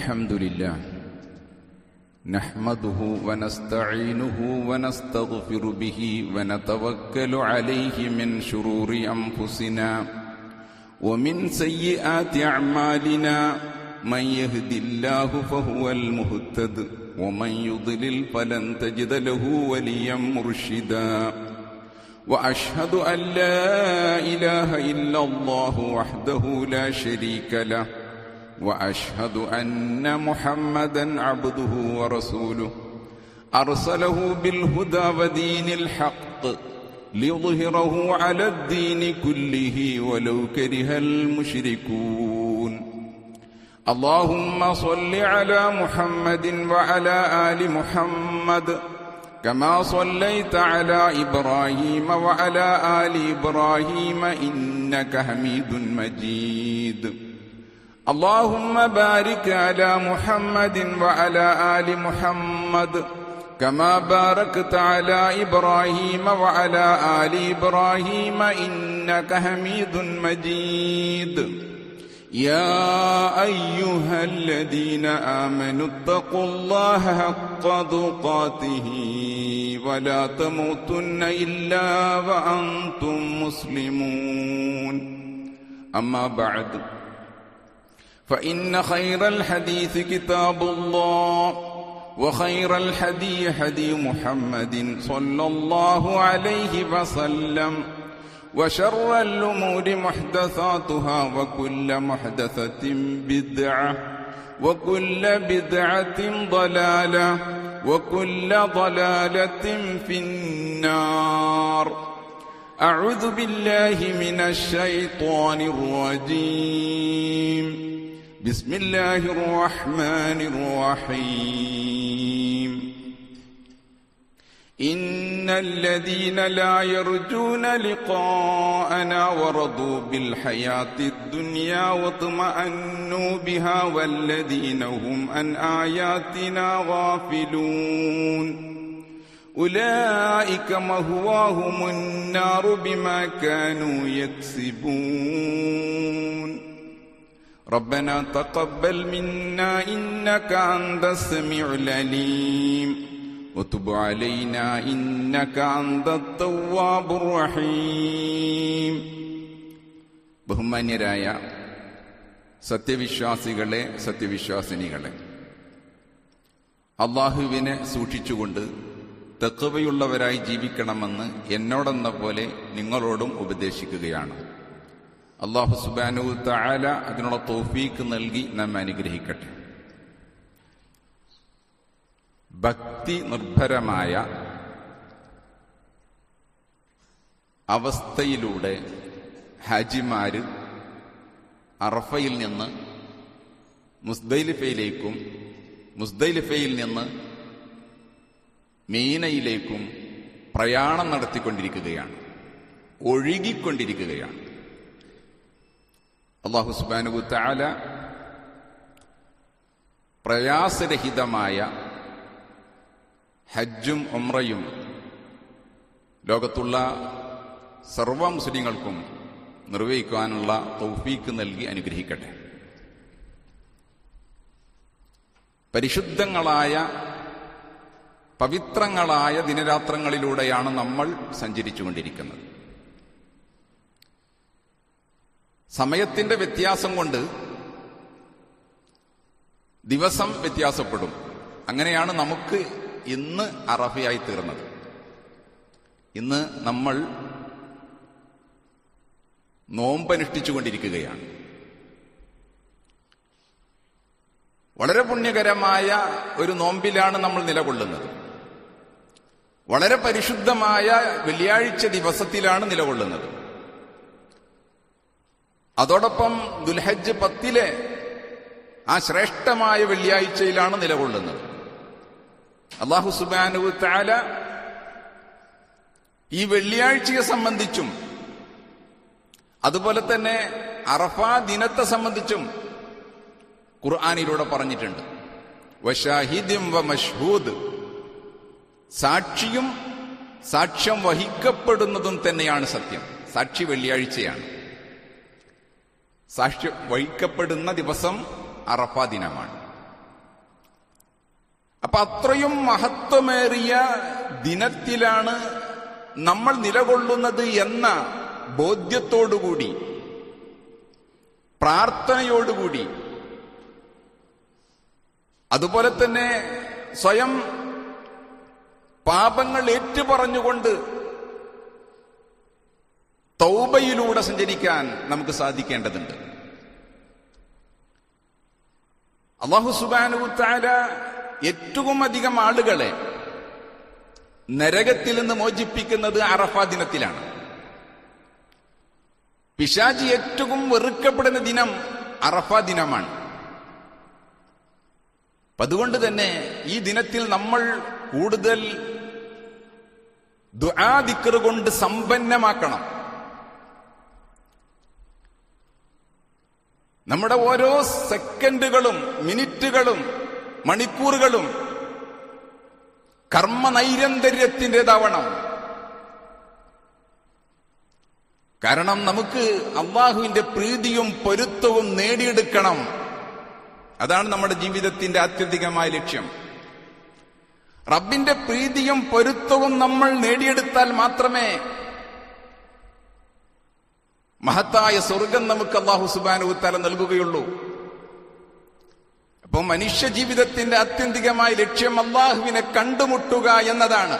الحمد لله نحمده ونستعينه ونستغفر به ونتوكل عليه من شرور أنفسنا ومن سيئات أعمالنا من يهد الله فهو المهتد ومن يضلل فلن تجد له وليا مرشدا وأشهد أن لا إله إلا الله وحده لا شريك له وأشهد أن محمدا عبده ورسوله أرسله بالهدى ودين الحق ليظهره على الدين كله ولو كره المشركون اللهم صل على محمد وعلى آل محمد كما صليت على إبراهيم وعلى آل إبراهيم إنك حميد مجيد اللهم بارك على محمد وعلى آل محمد كما باركت على إبراهيم وعلى آل إبراهيم إنك حميد مجيد يا أيها الذين آمنوا اتقوا الله حق تقاته ولا تموتن إلا وأنتم مسلمون أما بعد فإن خير الحديث كتاب الله وخير الهدي هدي محمد صلى الله عليه وسلم وشر الأمور محدثاتها وكل محدثة بدعة وكل بدعة ضلالة وكل ضلالة في النار أعوذ بالله من الشيطان الرجيم بسم الله الرحمن الرحيم إن الذين لا يرجون لقاءنا ورضوا بالحياة الدنيا واطمأنوا بها والذين هم عن آياتنا غافلون أولئك مأواهم النار بما كانوا يكسبون ربنا تقبل منا إنك أنت السميع العليم وتب علينا إنك أنت التواب الرحيم. ബഹുമാന്യരായ സത്യവിശ്വാസികളെ, സത്യവിശ്വാസിനികളെ, അല്ലാഹുവിനെ സൂക്ഷിച്ചുകൊണ്ട് തഖ്വയുള്ളവരായി ജീവിക്കണമെന്ന് എന്നോടെന്ന പോലെ നിങ്ങളോടും ഉപദേശിക്കുകയാണ്. അല്ലാഹു സുബ്ഹാനഹു തആല അതിനുള്ള തൗഫീഖ് നൽകി നമ്മെ അനുഗ്രഹിക്കട്ടെ. ഭക്തി നിർഭരമായ അവസ്ഥയിലൂടെ ഹാജിമാര് അറഫയിൽ നിന്ന് മുസ്ദലിഫയിലേക്കും മുസ്ദലിഫയിൽ നിന്ന് മീനയിലേക്കും പ്രയാണം നടത്തിക്കൊണ്ടിരിക്കുകയാണ്, ഒഴുകിക്കൊണ്ടിരിക്കുകയാണ്. അല്ലാഹു സുബ്ഹാനഹു തആല പ്രയാസരഹിതമായ ഹജ്ജും ഉംറയും ലോകത്തുള്ള സർവ മുസ്ലിങ്ങൾക്കും നിർവഹിക്കാനുള്ള തൗഫീക്ക് നൽകി അനുഗ്രഹിക്കട്ടെ. പരിശുദ്ധങ്ങളായ പവിത്രങ്ങളായ ദിനരാത്രങ്ങളിലൂടെയാണ് നമ്മൾ സഞ്ചരിച്ചുകൊണ്ടിരിക്കുന്നത്. സമയത്തിന്റെ വ്യത്യാസം കൊണ്ട് ദിവസം വ്യത്യാസപ്പെടും. അങ്ങനെയാണ് നമുക്ക് ഇന്ന് അറഫയായി തീർന്നത്. ഇന്ന് നമ്മൾ നോമ്പനുഷ്ഠിച്ചുകൊണ്ടിരിക്കുകയാണ്. വളരെ പുണ്യകരമായ ഒരു നോമ്പിലാണ് നമ്മൾ നിലകൊള്ളുന്നത്. വളരെ പരിശുദ്ധമായ വെള്ളിയാഴ്ച ദിവസത്തിലാണ് നിലകൊള്ളുന്നത്. അതോടൊപ്പം ദുൽഹജ്ജ് 10 ആ ശ്രേഷ്ഠമായ വെള്ളിയാഴ്ചയിലാണ് നിലകൊള്ളുന്നത്. അല്ലാഹു സുബ്ഹാനഹു തആല ഈ വെള്ളിയാഴ്ചയെ സംബന്ധിച്ചും അതുപോലെ തന്നെ അറഫാ ദിനത്തെ സംബന്ധിച്ചും ഖുർആനിലൂടെ പറഞ്ഞിട്ടുണ്ട്. വശാഹിദിൻ വമഷ്ഹൂദ്, സാക്ഷിയും സാക്ഷ്യം വഹിക്കപ്പെടുന്നതും തന്നെയാണ് സത്യം. സാക്ഷി വെള്ളിയാഴ്ചയാണ്. സാക്ഷ്യം വഹിക്കപ്പെടുന്ന ദിവസം അറഫാ ദിനമാണ്. അപ്പൊ അത്രയും മഹത്വമേറിയ ദിനത്തിലാണ് നമ്മൾ നിലകൊള്ളുന്നത് എന്ന ബോധ്യത്തോടുകൂടി, പ്രാർത്ഥനയോടുകൂടി, അതുപോലെ തന്നെ സ്വയം പാപങ്ങൾ ഏറ്റുപറഞ്ഞുകൊണ്ട് തൗബയിലൂടെ സഞ്ചരിക്കാൻ നമുക്ക് സാധിക്കേണ്ടതുണ്ട്. അല്ലാഹു സുബ്ഹാനഹു തആല ഏറ്റവും അധികം ആളുകളെ നരകത്തിൽ നിന്ന് മോചിപ്പിക്കുന്നത് അറഫാ ദിനത്തിലാണ്. പിശാചി ഏറ്റവും വെറുക്കപ്പെടുന്ന ദിനം അറഫാ ദിനമാണ്. അതുകൊണ്ട് തന്നെ ഈ ദിനത്തിൽ നമ്മൾ കൂടുതൽ ദുആ ദിക്ർ കൊണ്ട് സമ്പന്നമാക്കണം. നമ്മുടെ ഓരോ സെക്കൻഡുകളും മിനിറ്റുകളും മണിക്കൂറുകളും കർമ്മനൈരന്തര്യത്തിൻ്റെതാവണം. കാരണം നമുക്ക് അല്ലാഹുവിന്റെ പ്രീതിയും പൊരുത്തവും നേടിയെടുക്കണം. അതാണ് നമ്മുടെ ജീവിതത്തിന്റെ ആത്യന്തികമായ ലക്ഷ്യം. റബ്ബിന്റെ പ്രീതിയും പൊരുത്തവും നമ്മൾ നേടിയെടുത്താൽ മാത്രമേ മഹത്തായ സ്വർഗം നമുക്ക് അല്ലാഹു സുബ്ഹാനഹു തആല നൽകുകയുള്ളൂ. അപ്പോൾ മനുഷ്യ ജീവിതത്തിന്റെ ആത്യന്തികമായ ലക്ഷ്യം അല്ലാഹുവിനെ കണ്ടുമുട്ടുക എന്നതാണ്,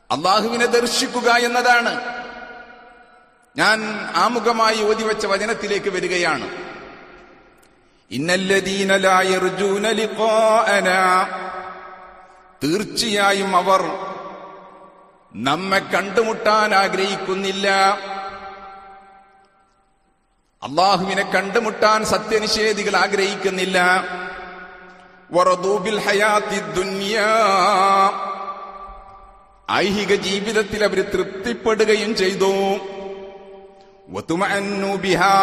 അല്ലാഹുവിനെ ദർശിക്കുക എന്നതാണ്. ഞാൻ ആമുഖമായി ഓതിവെച്ച വചനത്തിലേക്ക് വരികയാണ്. ഇന്നല്ലദീന ലാ യർജൂന ലിഖാഅനാ, തീർച്ചയായും അവർ നമ്മെ കണ്ടുമുട്ടാൻ ആഗ്രഹിക്കുന്നില്ല. അല്ലാഹുവിനെ കണ്ടുമുട്ടാൻ സത്യനിഷേധികൾ ആഗ്രഹിക്കുന്നില്ല. വറദൂ ബിൽ ഹയാത്തി ദുനിയാ, ഐഹിക ജീവിതത്തിൽ അവർ തൃപ്തിപ്പെടുകയും ചെയ്തു. വതുമഅന്നു ബിഹാ,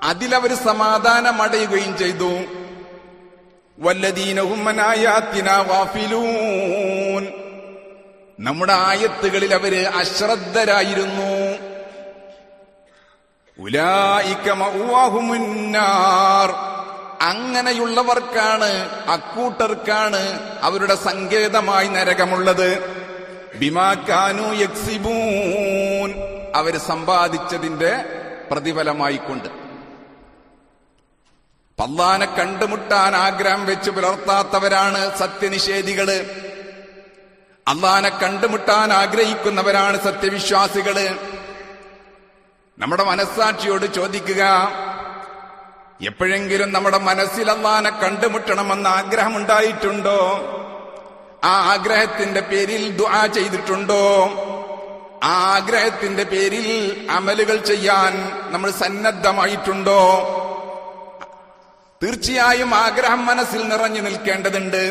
അതിലവർ സമാധാനമടയുകയും ചെയ്തു. വല്ലദീന ഹും അൻ ആയാതിനാ ഗാഫിലൂൻ, നമ്മുടെ ആയത്തുകളിൽ അവര് അശ്രദ്ധരായിരുന്നു. ഉലൈക മഅവാഹുമുന്നാർ, അങ്ങനെയുള്ളവർക്കാണ്, അക്കൂട്ടർക്കാണ് അവരുടെ സങ്കേതമായി നരകമുള്ളത്. ബിമാ കാനൂ യക്സിബൂൻ, അവര് സമ്പാദിച്ചതിന്റെ പ്രതിഫലമായിക്കൊണ്ട്. അല്ലാഹുവിനെ കണ്ടുമുട്ടാൻ ആഗ്രഹം വെച്ച് പുലർത്താത്തവരാണ് സത്യനിഷേധികള്. അല്ലാഹുവിനെ കണ്ടുമുട്ടാൻ ആഗ്രഹിക്കുന്നവരാണ് സത്യവിശ്വാസികള്. നമ്മുടെ മനസ്സാക്ഷിയോട് ചോദിക്കുക, എപ്പോഴെങ്കിലും നമ്മുടെ മനസ്സിൽ അല്ലാഹുവിനെ കണ്ടുമുട്ടണമെന്ന ആഗ്രഹമുണ്ടായിട്ടുണ്ടോ? ആ ആഗ്രഹത്തിന്റെ പേരിൽ ദുആ ചെയ്തിട്ടുണ്ടോ? ആ ആഗ്രഹത്തിന്റെ പേരിൽ അമലുകൾ ചെയ്യാൻ നമ്മൾ സന്നദ്ധമായിട്ടുണ്ടോ? തീർച്ചയായും ആഗ്രഹം മനസ്സിൽ നിറഞ്ഞു നിൽക്കേണ്ടതുണ്ട്.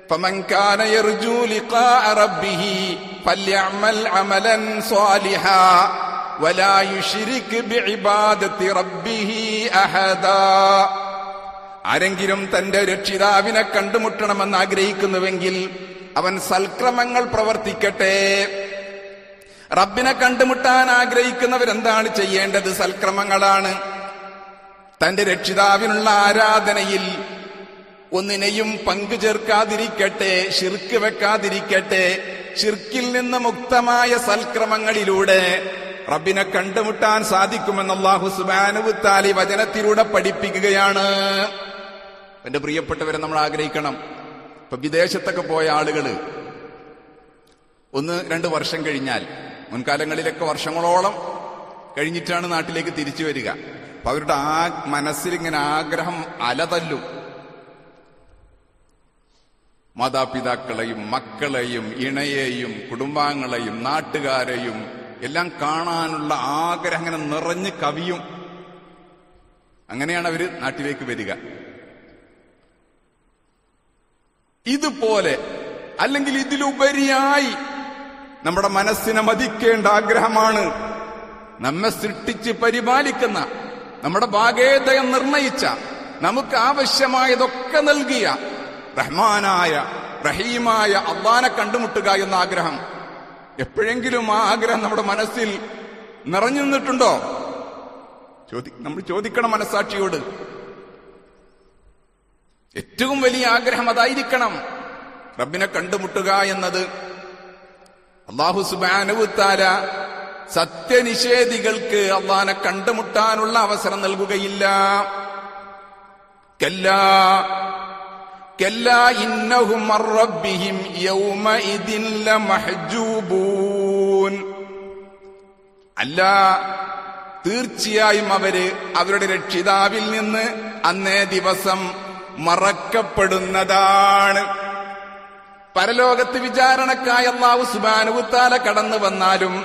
ഫമൻ കാന യർജൂ ലിഖാഅ റബ്ബിഹി ഫല്യഅമൽ അമലൻ സ്വാലിഹാ വലാ യുശ്രിക് ബിഇബാദത്തി റബ്ബിഹി അഹദാ. ആരെങ്കിലും തന്റെ രക്ഷിതാവിനെ കണ്ടുമുട്ടണമെന്ന് ആഗ്രഹിക്കുന്നുവെങ്കിൽ അവൻ സൽക്രമങ്ങൾ പ്രവർത്തിക്കട്ടെ. റബ്ബിനെ കണ്ടുമുട്ടാൻ ആഗ്രഹിക്കുന്നവരെന്താണ് ചെയ്യേണ്ടത്? സൽക്രമങ്ങളാണ്. തന്റെ രക്ഷിതാവിനുള്ള ആരാധനയിൽ ഒന്നിനെയും പങ്കു ചേർക്കാതിരിക്കട്ടെ, ശിർക്ക് വെക്കാതിരിക്കട്ടെ. ശിർക്കിൽ നിന്ന് മുക്തമായ സൽക്രമങ്ങളിലൂടെ റബ്ബിനെ കണ്ടുമുട്ടാൻ സാധിക്കുമെന്ന് അല്ലാഹു സുബ്ഹാനഹു തആല വചനത്തിലൂടെ പഠിപ്പിക്കുകയാണ്. എന്റെ പ്രിയപ്പെട്ടവരെ, നമ്മൾ ആഗ്രഹിക്കണം. ഇപ്പൊ വിദേശത്തൊക്കെ പോയ ആളുകള് 1-2 വർഷം കഴിഞ്ഞാൽ, മുൻകാലങ്ങളിലൊക്കെ വർഷങ്ങളോളം കഴിഞ്ഞിട്ടാണ് നാട്ടിലേക്ക് തിരിച്ചു വരിക. അപ്പൊ അവരുടെ മനസ്സിലിങ്ങനെ ആഗ്രഹം അലതല്ലും. മാതാപിതാക്കളെയും മക്കളെയും ഇണയെയും കുടുംബാംഗങ്ങളെയും നാട്ടുകാരെയും എല്ലാം കാണാനുള്ള ആഗ്രഹം അങ്ങനെ നിറഞ്ഞ് കവിയും. അങ്ങനെയാണ് അവര് നാട്ടിലേക്ക് വരിക. ഇതുപോലെ അല്ലെങ്കിൽ ഇതിലുപരിയായി നമ്മുടെ മനസ്സിനെ മതിക്കേണ്ട ആഗ്രഹമാണ് നമ്മെ സൃഷ്ടിച്ച് പരിപാലിക്കുന്ന, നമ്മുടെ ഭാഗേതയം നിർണയിച്ച, നമുക്ക് ആവശ്യമായതൊക്കെ നൽകിയ റഹ്മാനായ റഹീമായ അല്ലാഹുവിനെ കണ്ടുമുട്ടുക എന്ന ആഗ്രഹം. എപ്പോഴെങ്കിലും ആ ആഗ്രഹം നമ്മുടെ മനസ്സിൽ നിറഞ്ഞു നിന്നിട്ടുണ്ടോ? നമ്മൾ ചോദിക്കണം മനസ്സാക്ഷിയോട്. ഏറ്റവും വലിയ ആഗ്രഹം അതായിരിക്കണം, റബ്ബിനെ കണ്ടുമുട്ടുക എന്നത്. അല്ലാഹു സുബ്ഹാനഹു വതആല സത്യനിഷേധികൾക്ക് അല്ലാഹനെ കണ്ടുമുട്ടാനുള്ള അവസരം നൽകുകയില്ല. കല്ലാ കല്ലാ ഇന്നഹും അർ റബ്ബിഹിം യൗമഇദിൻ ലമഹ്ജൂബൂൻ. അല്ല, തീർച്ചയായും അവര് അവരുടെ രക്ഷിതാവിൽ നിന്ന് അന്നേ ദിവസം മറക്കപ്പെടുന്നതാണ്. പരലോകത്ത് വിചാരണക്കായി അല്ലാഹു സുബ്ഹാനഹു വതആല കടന്നു വന്നാലും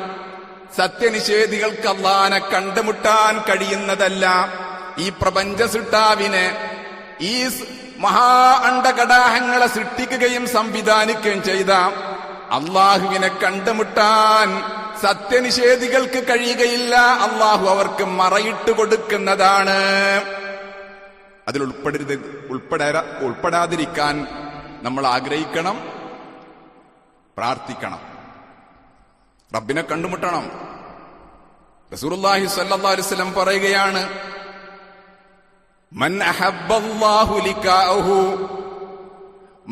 സത്യനിഷേധികൾക്ക് അല്ലാഹനെ കണ്ടുമുട്ടാൻ കഴിയുന്നതല്ല. ഈ പ്രപഞ്ച സൃഷ്ടാവിനെ, ഈ മഹാ അണ്ഡകടാഹങ്ങളെ സൃഷ്ടിക്കുകയും സംവിധാനിക്കുകയും ചെയ്ത അല്ലാഹുവിനെ കണ്ടുമുട്ടാൻ സത്യനിഷേധികൾക്ക് കഴിയുകയില്ല. അല്ലാഹു അവർക്ക് മറയിട്ട് കൊടുക്കുന്നതാണ്. അതിൽ ഉൾപ്പെടാതിരിക്കാൻ നമ്മൾ ആഗ്രഹിക്കണം, പ്രാർത്ഥിക്കണം, റബ്ബിനെ കണ്ടുമുട്ടണം. റസൂലുള്ളാഹി സ്വല്ലല്ലാഹു അലൈഹി വസല്ലം പറയുകയാണ്, മൻ അഹബ്ബല്ലാഹു ലിഖാഅഹു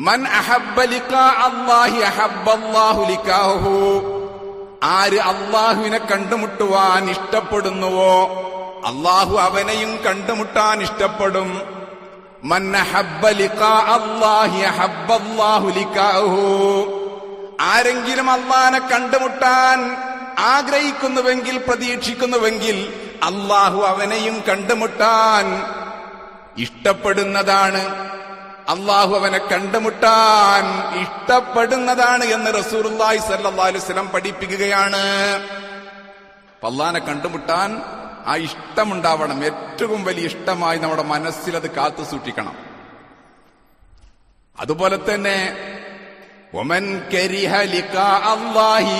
മൻ അഹബ്ബ ലിഖാഅ അല്ലാഹി അഹബ്ബല്ലാഹു ലിഖാഅഹു. ആര് അല്ലാഹുവിനെ കണ്ടുമുട്ടുവാൻ ഇഷ്ടപ്പെടുന്നുവോ അല്ലാഹു അവനെയും കണ്ടുമുട്ടാൻ ഇഷ്ടപ്പെടും. മൻ അഹബ്ബ ലിഖാഅ അല്ലാഹി അഹബ്ബല്ലാഹു ലിഖാഅഹു. ആരെങ്കിലും അല്ലാഹനെ കണ്ടുമുട്ടാൻ ആഗ്രഹിക്കുന്നുവെങ്കിൽ, പ്രതീക്ഷിക്കുന്നുവെങ്കിൽ അല്ലാഹു അവനെയും കണ്ടുമുട്ടാൻ ഇഷ്ടപ്പെടുന്നതാണ്. അല്ലാഹു അവനെ കണ്ടുമുട്ടാൻ ഇഷ്ടപ്പെടുന്നതാണ് എന്ന് റസൂലുള്ളാഹി സ്വല്ലല്ലാഹു അലൈഹി വസല്ലം പഠിപ്പിക്കുകയാണ്. അല്ലാഹനെ കണ്ടുമുട്ടാൻ ആ ഇഷ്ടമുണ്ടാവണം. ഏറ്റവും വലിയ ഇഷ്ടമായി നമ്മുടെ മനസ്സിൽ അത് കാത്തു സൂക്ഷിക്കണം. അതുപോലെ തന്നെ വമൻ കരിഹ ലിഖാഅ അല്ലാഹി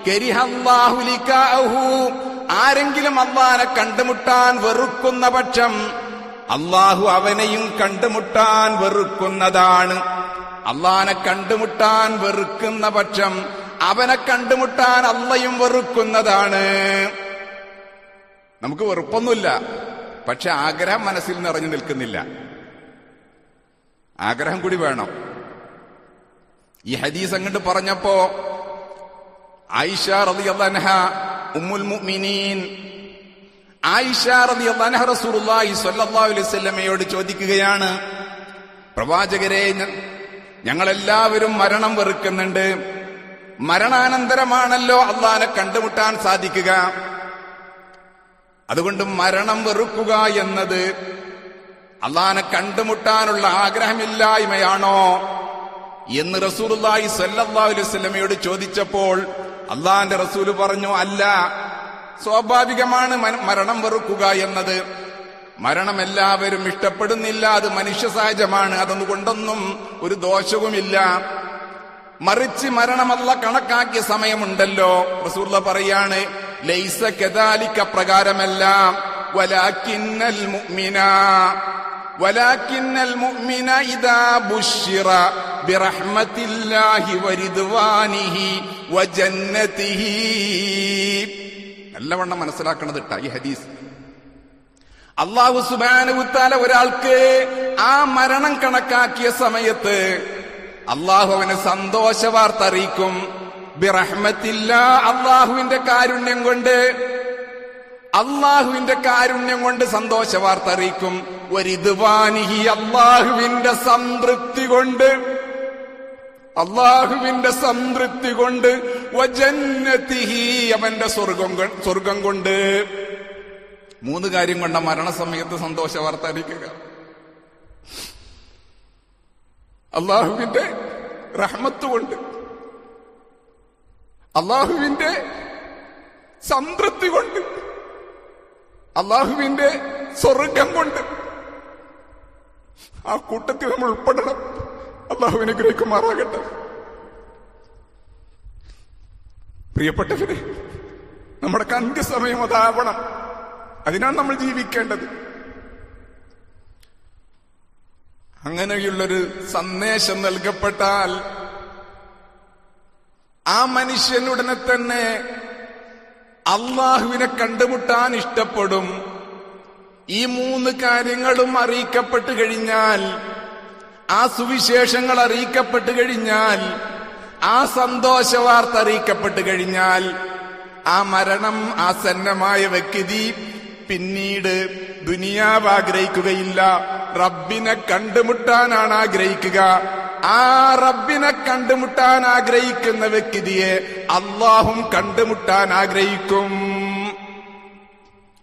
കരിഹ അല്ലാഹു ലിഖാഅഹു. ആരെങ്കിലും അല്ലാഹനെ കണ്ടുമുട്ടാൻ വെറുക്കുന്ന പക്ഷം അല്ലാഹു അവനെയും കണ്ടുമുട്ടാൻ വെറുക്കുന്നതാണ്. അല്ലാഹനെ കണ്ടുമുട്ടാൻ വെറുക്കുന്ന പക്ഷം അവനെ കണ്ടുമുട്ടാൻ അള്ളയും വെറുക്കുന്നതാണ്. നമുക്ക് വെറുപ്പൊന്നുമില്ല, പക്ഷെ ആഗ്രഹം മനസ്സിൽ നിറഞ്ഞു നിൽക്കുന്നില്ല. ആഗ്രഹം കൂടി വേണം. ഈ ഹദീസ് അങ്ങോട്ട് പറഞ്ഞപ്പോ ആയിഷ റളിയല്ലാഹു അൻഹ ഉമ്മുൽ മുഅ്മിനീൻ ആയിഷ റളിയല്ലാഹു അൻഹ റസൂലുള്ളാഹി സ്വല്ലല്ലാഹു അലൈഹി വസല്ലമയോട് ചോദിക്കുകയാണ്, പ്രവാചകരെ, ഞങ്ങളെല്ലാവരും മരണം വെറുക്കുന്നുണ്ട്. മരണാനന്തരമാണല്ലോ അല്ലാഹനെ കണ്ടുമുട്ടാൻ സാധിക്കുക. അതുകൊണ്ട് മരണം വെറുക്കുക എന്നത് അല്ലാഹനെ കണ്ടുമുട്ടാനുള്ള ആഗ്രഹമില്ലായ്മയാണോ എന്ന് റസൂലുള്ളാഹി സ്വല്ലല്ലാഹു അലൈഹി വസല്ലമയോട് ചോദിച്ചപ്പോൾ അല്ലാഹുവിന്റെ റസൂല് പറഞ്ഞു, അല്ല, സ്വാഭാവികമാണ് മരണം വെറുക്കുക എന്നത്. മരണം എല്ലാവരും ഇഷ്ടപ്പെടുന്നില്ല, അത് മനുഷ്യ സഹജമാണ്. അതുകൊണ്ടൊന്നും ഒരു ദോഷവുമില്ല. മറിച്ച് മരണം അല്ലാഹ് കണക്കാക്കിയ സമയമുണ്ടല്ലോ. റസൂലുള്ളാഹി പറയാണ്, ലൈസ കദാലിക, പ്രകാരമല്ല. വലാകിന്നൽ മുഅ്മിന ഇദാ ബുശ്ശിറ ബിറഹ്മത്തില്ലാഹി വരിദ്വാനിഹി വജന്നതിഹി. നല്ലവണ്ണം മനസ്സിലാക്കണത് കേട്ടോ ഈ ഹദീസ്. അല്ലാഹു സുബ്ഹാനഹു വതആല ഒരാൾക്ക് ആ മരണം കണക്കാക്കിയ സമയത്ത് അല്ലാഹു അവന് സന്തോഷ വാർത്ത അറിയിക്കും. ബിറഹ്മത്തില്ലാ, അല്ലാഹുവിന്റെ കാരുണ്യം കൊണ്ട്, അല്ലാഹുവിന്റെ കാരുണ്യം കൊണ്ട് സന്തോഷ വാർത്ത അറിയിക്കും. വരിദ്വാനിഹി, അല്ലാഹുവിന്റെ സംതൃപ്തി കൊണ്ട്, അല്ലാഹുവിന്റെ സംതൃപ്തി കൊണ്ട്. വജന്നതിഹി, അവന്റെ സ്വർഗം കൊണ്ട്. 3 കാര്യം കൊണ്ട മരണസമയത്ത് സന്തോഷ വാർത്ത അറിയിക്കുക. അല്ലാഹുവിന്റെ റഹ്മത്ത് കൊണ്ട്, അല്ലാഹുവിന്റെ സംതൃപ്തി കൊണ്ട്, അല്ലാഹുവിന്റെ സ്വർഗം കൊണ്ട്. ആ കൂട്ടത്തിൽ നമ്മൾ ഉൾപ്പെടണം. അല്ലാഹു അനുഗ്രഹിക്കുമാറാകട്ടെ. പ്രിയപ്പെട്ടവരെ, നമ്മുടെ അന്ത്യസമയം അതാവണം. അതിനാണ് നമ്മൾ ജീവിക്കേണ്ടത്. അങ്ങനെയുള്ളൊരു സന്ദേശം നൽകപ്പെട്ടാൽ ആ മനുഷ്യനുടനെ തന്നെ അല്ലാഹുവിനെ കണ്ടുമുട്ടാൻ ഇഷ്ടപ്പെടും. ഈ 3 കാര്യങ്ങളും അറിയിക്കപ്പെട്ടു കഴിഞ്ഞാൽ ആ സുവിശേഷങ്ങൾ അറിയിക്കപ്പെട്ടു കഴിഞ്ഞാൽ, ആ സന്തോഷ വാർത്ത അറിയിക്കപ്പെട്ടു കഴിഞ്ഞാൽ, ആ മരണം ആസന്നമായ വ്യക്തി പിന്നീട് ദുനിയാവ് ആഗ്രഹിക്കുകയില്ല, റബ്ബിനെ കണ്ടുമുട്ടാനാണ് ആഗ്രഹിക്കുക. ആ റബ്ബിനെ കണ്ടുമുട്ടാൻ ആഗ്രഹിക്കുന്ന വ്യക്തിയെ അള്ളാഹും കണ്ടുമുട്ടാൻ ആഗ്രഹിക്കും.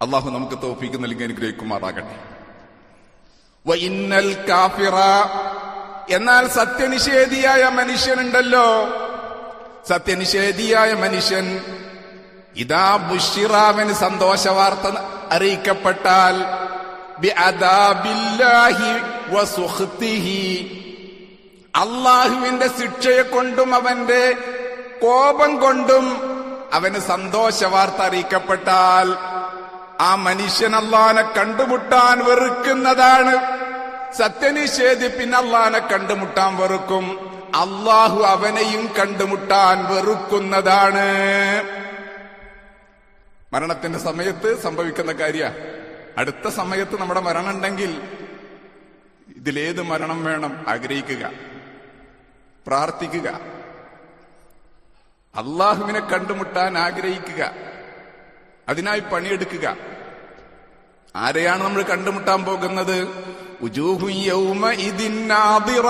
അള്ളാഹു നമുക്ക് തൗഫീഖ് നൽകി അനുഗ്രഹിക്കുമാറാകട്ടെ. വഇന്നൽ കാഫിറ, എന്നാൽ സത്യനിഷേധിയായ മനുഷ്യനുണ്ടല്ലോ, സത്യനിഷേധിയായ മനുഷ്യൻ ഇദാ ബുശ്ശിറാവന് സന്തോഷവാർത്ത അറിയിക്കപ്പെട്ടാൽ ബിഅദാബില്ലാഹി വസുഖ്തിഹി, അള്ളാഹുവിന്റെ ശിക്ഷയെ കൊണ്ടും അവന്റെ കോപം കൊണ്ടും അവന് സന്തോഷവാർത്ത അറിയിക്കപ്പെട്ടാൽ ആ മനുഷ്യൻ അള്ളാഹനെ കണ്ടുമുട്ടാൻ വെറുക്കുന്നതാണ്. സത്യനിഷേധി പിന്നെ അള്ളാഹനെ കണ്ടുമുട്ടാൻ വെറുക്കും, അള്ളാഹു അവനെയും കണ്ടുമുട്ടാൻ വെറുക്കുന്നതാണ്. മരണത്തിന്റെ സമയത്ത് സംഭവിക്കുന്ന കാര്യ. അടുത്ത സമയത്ത് നമ്മുടെ മരണം ഉണ്ടെങ്കിൽ ഇതിലേത് മരണം വേണം ആഗ്രഹിക്കുക, പ്രാർത്ഥിക്കുക, അള്ളാഹുവിനെ കണ്ടുമുട്ടാൻ ആഗ്രഹിക്കുക, അതിനായി പണിയെടുക്കുക. ആരെയാണ് നമ്മൾ കണ്ടുമുട്ടാൻ പോകുന്നത്? ഉജൂഹു യൗമഇദിൻ നാദിറ